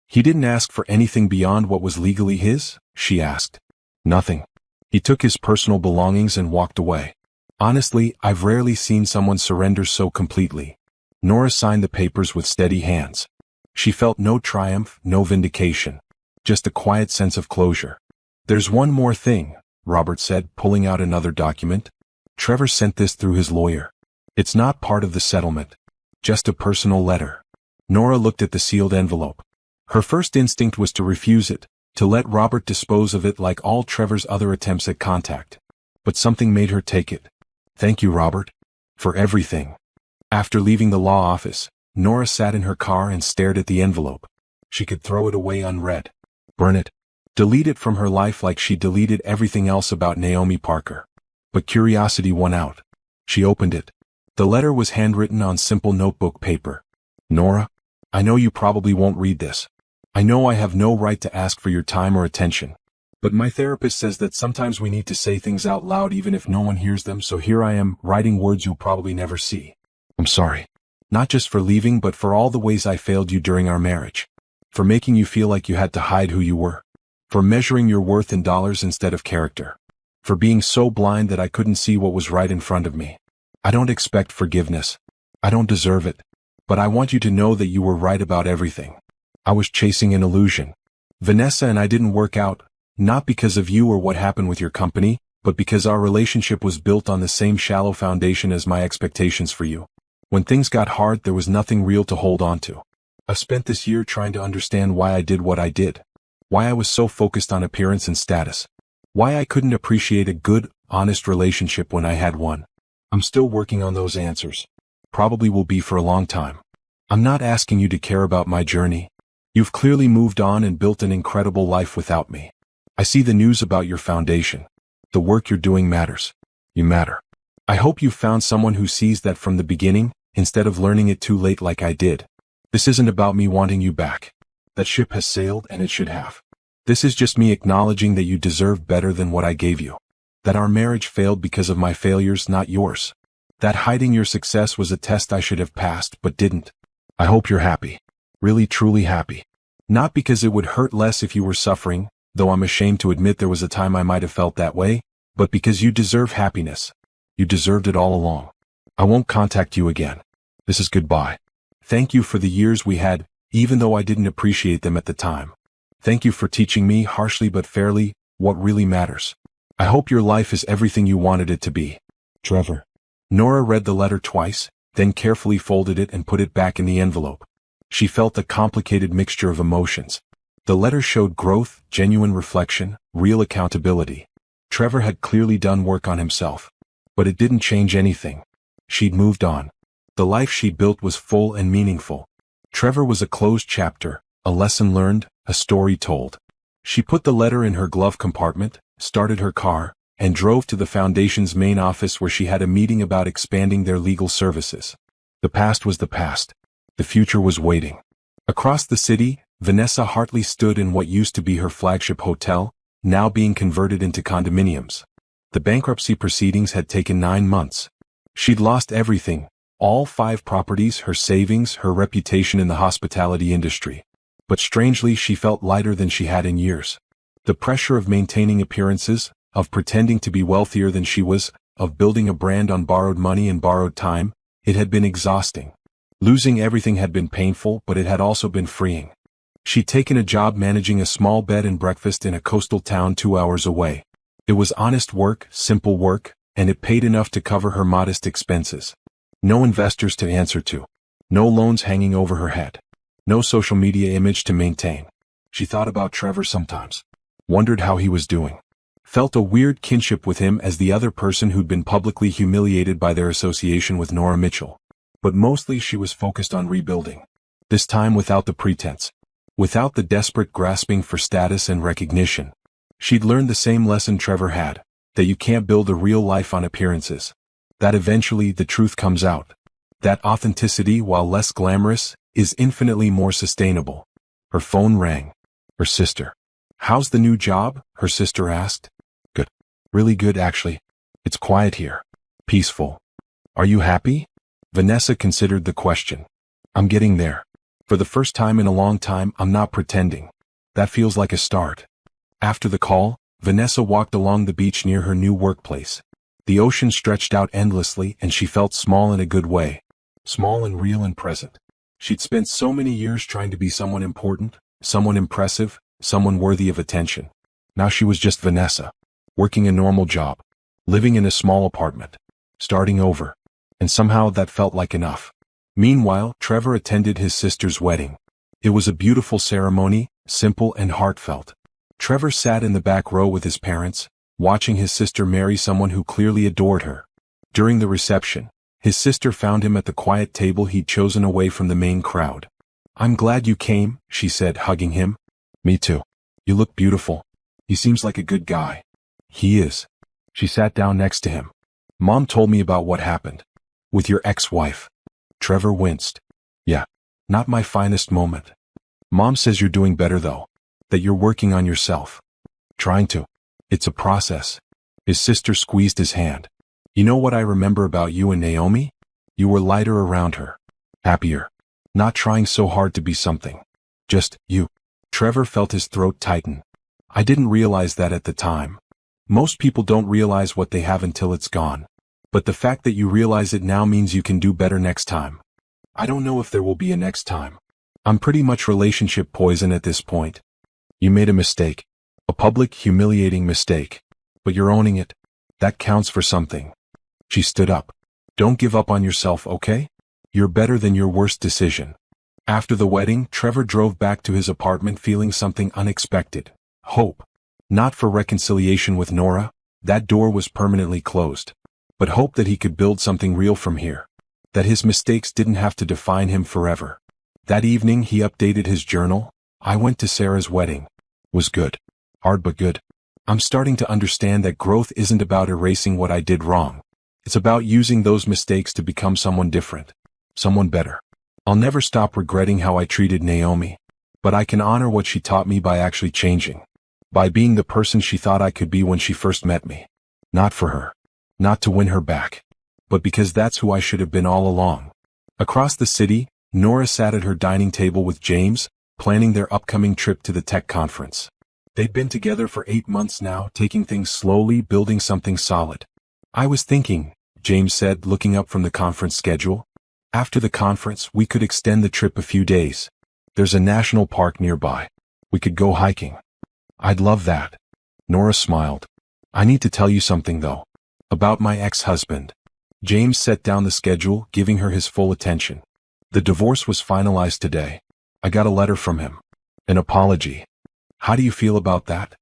"He didn't ask for anything beyond what was legally his?" she asked. "Nothing. He took his personal belongings and walked away. Honestly, I've rarely seen someone surrender so completely." Nora signed the papers with steady hands. She felt no triumph, no vindication. Just a quiet sense of closure. "There's one more thing," Robert said, pulling out another document. "Trevor sent this through his lawyer. It's not part of the settlement. Just a personal letter." Nora looked at the sealed envelope. Her first instinct was to refuse it, to let Robert dispose of it like all Trevor's other attempts at contact. But something made her take it. "Thank you, Robert. For everything." After leaving the law office, Nora sat in her car and stared at the envelope. She could throw it away unread. Burn it. Delete it from her life like she deleted everything else about Naomi Parker. But curiosity won out. She opened it. The letter was handwritten on simple notebook paper. "Nora, I know you probably won't read this. I know I have no right to ask for your time or attention. But my therapist says that sometimes we need to say things out loud even if no one hears them, so here I am, writing words you'll probably never see. I'm sorry. Not just for leaving, but for all the ways I failed you during our marriage. For making you feel like you had to hide who you were. For measuring your worth in dollars instead of character. For being so blind that I couldn't see what was right in front of me. I don't expect forgiveness. I don't deserve it. But I want you to know that you were right about everything. I was chasing an illusion. Vanessa and I didn't work out. Not because of you or what happened with your company, but because our relationship was built on the same shallow foundation as my expectations for you. When things got hard, there was nothing real to hold on to. I've spent this year trying to understand why I did what I did. Why I was so focused on appearance and status. Why I couldn't appreciate a good, honest relationship when I had one. I'm still working on those answers. Probably will be for a long time. I'm not asking you to care about my journey. You've clearly moved on and built an incredible life without me. I see the news about your foundation. The work you're doing matters. You matter. I hope you found someone who sees that from the beginning, instead of learning it too late like I did. This isn't about me wanting you back. That ship has sailed and it should have. This is just me acknowledging that you deserve better than what I gave you. That our marriage failed because of my failures, not yours. That hiding your success was a test I should have passed but didn't. I hope you're happy. Really truly happy. Not because it would hurt less if you were suffering, though I'm ashamed to admit there was a time I might have felt that way, but because you deserve happiness. You deserved it all along. I won't contact you again. This is goodbye. Thank you for the years we had, even though I didn't appreciate them at the time. Thank you for teaching me, harshly but fairly, what really matters. I hope your life is everything you wanted it to be. Trevor. Nora read the letter twice, then carefully folded it and put it back in the envelope. She felt a complicated mixture of emotions. The letter showed growth, genuine reflection, real accountability. Trevor had clearly done work on himself. But it didn't change anything. She'd moved on. The life she'd built was full and meaningful. Trevor was a closed chapter, a lesson learned, a story told. She put the letter in her glove compartment, started her car, and drove to the foundation's main office where she had a meeting about expanding their legal services. The past was the past. The future was waiting. Across the city, Vanessa Hartley stood in what used to be her flagship hotel, now being converted into condominiums. The bankruptcy proceedings had taken 9 months. She'd lost everything, all 5 properties, her savings, her reputation in the hospitality industry. But strangely, she felt lighter than she had in years. The pressure of maintaining appearances, of pretending to be wealthier than she was, of building a brand on borrowed money and borrowed time, it had been exhausting. Losing everything had been painful, but it had also been freeing. She'd taken a job managing a small bed and breakfast in a coastal town 2 hours away. It was honest work, simple work, and it paid enough to cover her modest expenses. No investors to answer to. No loans hanging over her head. No social media image to maintain. She thought about Trevor sometimes. Wondered how he was doing. Felt a weird kinship with him as the other person who'd been publicly humiliated by their association with Nora Mitchell. But mostly she was focused on rebuilding. This time without the pretense. Without the desperate grasping for status and recognition. She'd learned the same lesson Trevor had, that you can't build a real life on appearances. That eventually the truth comes out. That authenticity, while less glamorous, is infinitely more sustainable. Her phone rang. Her sister. "How's the new job?" her sister asked. "Good. Really good, actually. It's quiet here. Peaceful. Are you happy?" Vanessa considered the question. "I'm getting there. For the first time in a long time, I'm not pretending. That feels like a start." After the call, Vanessa walked along the beach near her new workplace. The ocean stretched out endlessly and she felt small in a good way. Small and real and present. She'd spent so many years trying to be someone important, someone impressive, someone worthy of attention. Now she was just Vanessa, working a normal job, living in a small apartment, starting over. And somehow that felt like enough. Meanwhile, Trevor attended his sister's wedding. It was a beautiful ceremony, simple and heartfelt. Trevor sat in the back row with his parents, watching his sister marry someone who clearly adored her. During the reception, his sister found him at the quiet table he'd chosen away from the main crowd. "I'm glad you came," she said, hugging him. "Me too. You look beautiful. He seems like a good guy." "He is." She sat down next to him. "Mom told me about what happened. With your ex-wife." Trevor winced. "Yeah, not my finest moment. Mom says you're doing better though. That you're working on yourself." Trying to. It's a process. His sister squeezed his hand. You know what I remember about you and Naomi? You were lighter around her. Happier. Not trying so hard to be something. Just you. Trevor felt his throat tighten. I didn't realize that at the time. Most people don't realize what they have until it's gone. But the fact that you realize it now means you can do better next time. I don't know if there will be a next time. I'm pretty much relationship poison at this point. You made a mistake. A public, humiliating mistake. But you're owning it. That counts for something. She stood up. Don't give up on yourself, okay? You're better than your worst decision. After the wedding, Trevor drove back to his apartment feeling something unexpected. Hope. Not for reconciliation with Nora. That door was permanently closed. But hope that he could build something real from here. That his mistakes didn't have to define him forever. That evening he updated his journal. I went to Sarah's wedding. Was good. Hard but good. I'm starting to understand that growth isn't about erasing what I did wrong. It's about using those mistakes to become someone different. Someone better. I'll never stop regretting how I treated Naomi. But I can honor what she taught me by actually changing. By being the person she thought I could be when she first met me. Not for her. Not to win her back. But because that's who I should have been all along. Across the city, Nora sat at her dining table with James, planning their upcoming trip to the tech conference. They'd been together for 8 months now, taking things slowly, building something solid. I was thinking, James said, looking up from the conference schedule. After the conference, we could extend the trip a few days. There's a national park nearby. We could go hiking. I'd love that. Nora smiled. I need to tell you something though. About my ex-husband. James set down the schedule, giving her his full attention. The divorce was finalized today. I got a letter from him. An apology. How do you feel about that?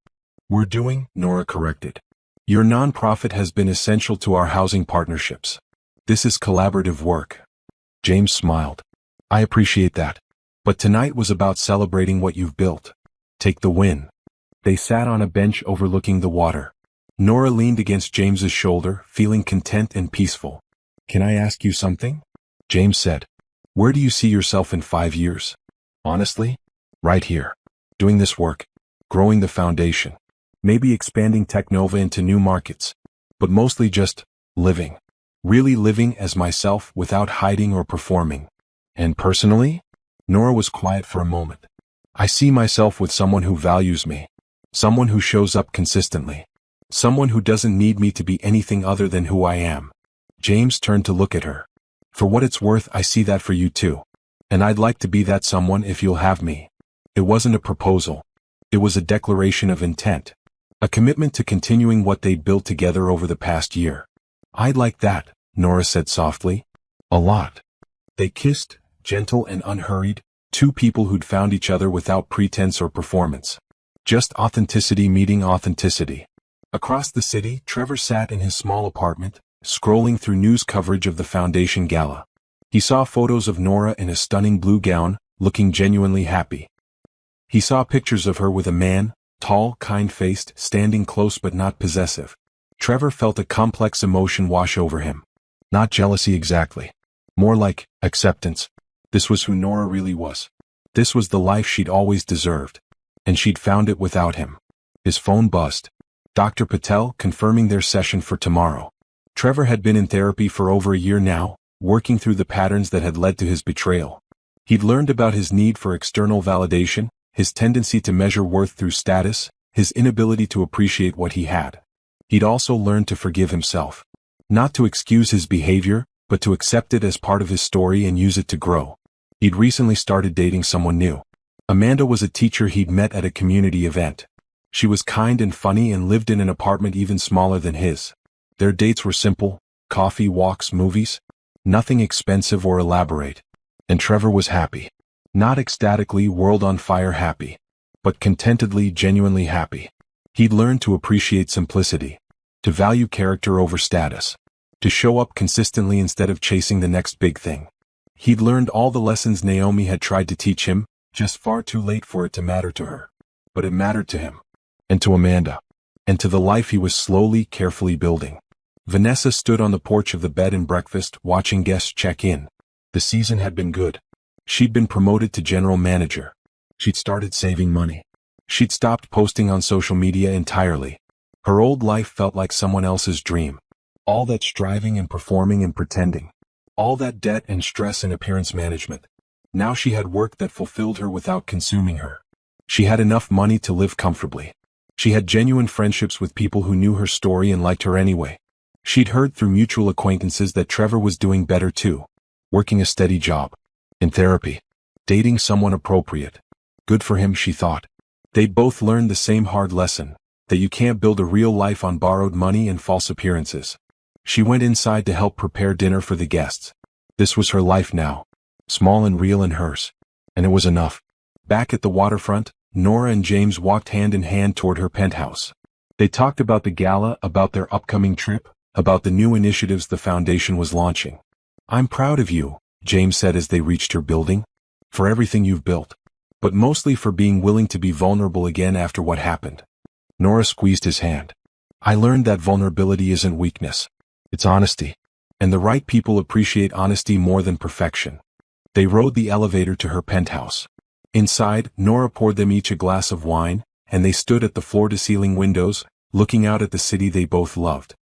We're doing, Nora corrected. Your nonprofit has been essential to our housing partnerships. This is collaborative work. James smiled. I appreciate that. But tonight was about celebrating what you've built. Take the win. They sat on a bench overlooking the water. Nora leaned against James's shoulder, feeling content and peaceful. Can I ask you something? James said. Where do you see yourself in 5 years? Honestly? Right here. Doing this work. Growing the foundation. Maybe expanding Technova into new markets. But mostly just living. Really living as myself without hiding or performing. And personally? Nora was quiet for a moment. I see myself with someone who values me. Someone who shows up consistently. Someone who doesn't need me to be anything other than who I am. James turned to look at her. For what it's worth, I see that for you too. And I'd like to be that someone if you'll have me. It wasn't a proposal. It was a declaration of intent. A commitment to continuing what they'd built together over the past year. I'd like that, Nora said softly. A lot. They kissed, gentle and unhurried, two people who'd found each other without pretense or performance. Just authenticity meeting authenticity. Across the city, Trevor sat in his small apartment, scrolling through news coverage of the foundation gala. He saw photos of Nora in a stunning blue gown, looking genuinely happy. He saw pictures of her with a man, tall, kind-faced, standing close but not possessive. Trevor felt a complex emotion wash over him. Not jealousy exactly. More like acceptance. This was who Nora really was. This was the life she'd always deserved. And she'd found it without him. His phone buzzed. Dr. Patel confirming their session for tomorrow. Trevor had been in therapy for over a year now, working through the patterns that had led to his betrayal. He'd learned about his need for external validation, his tendency to measure worth through status, his inability to appreciate what he had. He'd also learned to forgive himself. Not to excuse his behavior, but to accept it as part of his story and use it to grow. He'd recently started dating someone new. Amanda was a teacher he'd met at a community event. She was kind and funny and lived in an apartment even smaller than his. Their dates were simple, coffee, walks, movies. Nothing expensive or elaborate. And Trevor was happy. Not ecstatically, world on fire happy. But contentedly, genuinely happy. He'd learned to appreciate simplicity. To value character over status. To show up consistently instead of chasing the next big thing. He'd learned all the lessons Naomi had tried to teach him, just far too late for it to matter to her. But it mattered to him. And to Amanda. And to the life he was slowly, carefully building. Vanessa stood on the porch of the bed and breakfast, watching guests check in. The season had been good. She'd been promoted to general manager. She'd started saving money. She'd stopped posting on social media entirely. Her old life felt like someone else's dream. All that striving and performing and pretending. All that debt and stress and appearance management. Now she had work that fulfilled her without consuming her. She had enough money to live comfortably. She had genuine friendships with people who knew her story and liked her anyway. She'd heard through mutual acquaintances that Trevor was doing better too. Working a steady job. In therapy. Dating someone appropriate. Good for him, she thought. They'd both learned the same hard lesson, that you can't build a real life on borrowed money and false appearances. She went inside to help prepare dinner for the guests. This was her life now. Small and real and hers. And it was enough. Back at the waterfront, Nora and James walked hand in hand toward her penthouse. They talked about the gala, about their upcoming trip, about the new initiatives the foundation was launching. "I'm proud of you," James said as they reached her building. "For everything you've built. But mostly for being willing to be vulnerable again after what happened." Nora squeezed his hand. "I learned that vulnerability isn't weakness. It's honesty. And the right people appreciate honesty more than perfection." They rode the elevator to her penthouse. Inside, Nora poured them each a glass of wine, and they stood at the floor-to-ceiling windows, looking out at the city they both loved.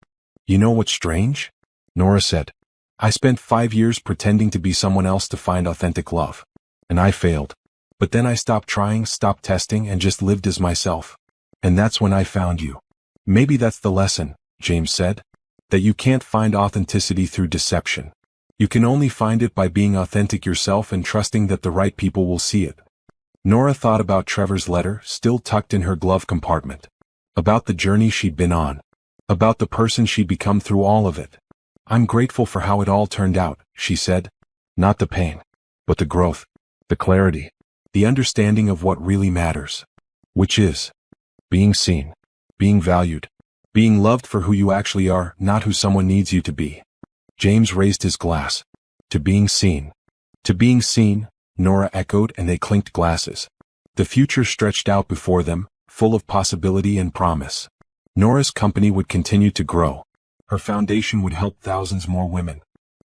"You know what's strange?" Nora said. "I spent 5 years pretending to be someone else to find authentic love. And I failed. But then I stopped trying, stopped testing, and just lived as myself. And that's when I found you." "Maybe that's the lesson," James said. "That you can't find authenticity through deception. You can only find it by being authentic yourself and trusting that the right people will see it." Nora thought about Trevor's letter, still tucked in her glove compartment. About the journey she'd been on. About the person she'd become through all of it. "I'm grateful for how it all turned out," she said. "Not the pain. But the growth. The clarity. The understanding of what really matters. Which is being seen. Being valued. Being loved for who you actually are, not who someone needs you to be." James raised his glass. "To being seen." "To being seen," Nora echoed, and they clinked glasses. The future stretched out before them, full of possibility and promise. Nora's company would continue to grow. Her foundation would help thousands more women.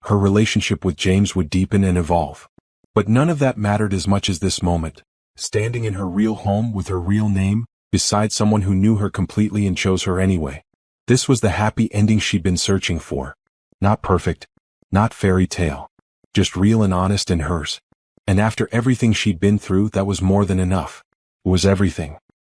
Her relationship with James would deepen and evolve. But none of that mattered as much as this moment, standing in her real home with her real name, beside someone who knew her completely and chose her anyway. This was the happy ending she'd been searching for. Not perfect. Not fairy tale. Just real and honest and hers. And after everything she'd been through, that was more than enough. It was everything.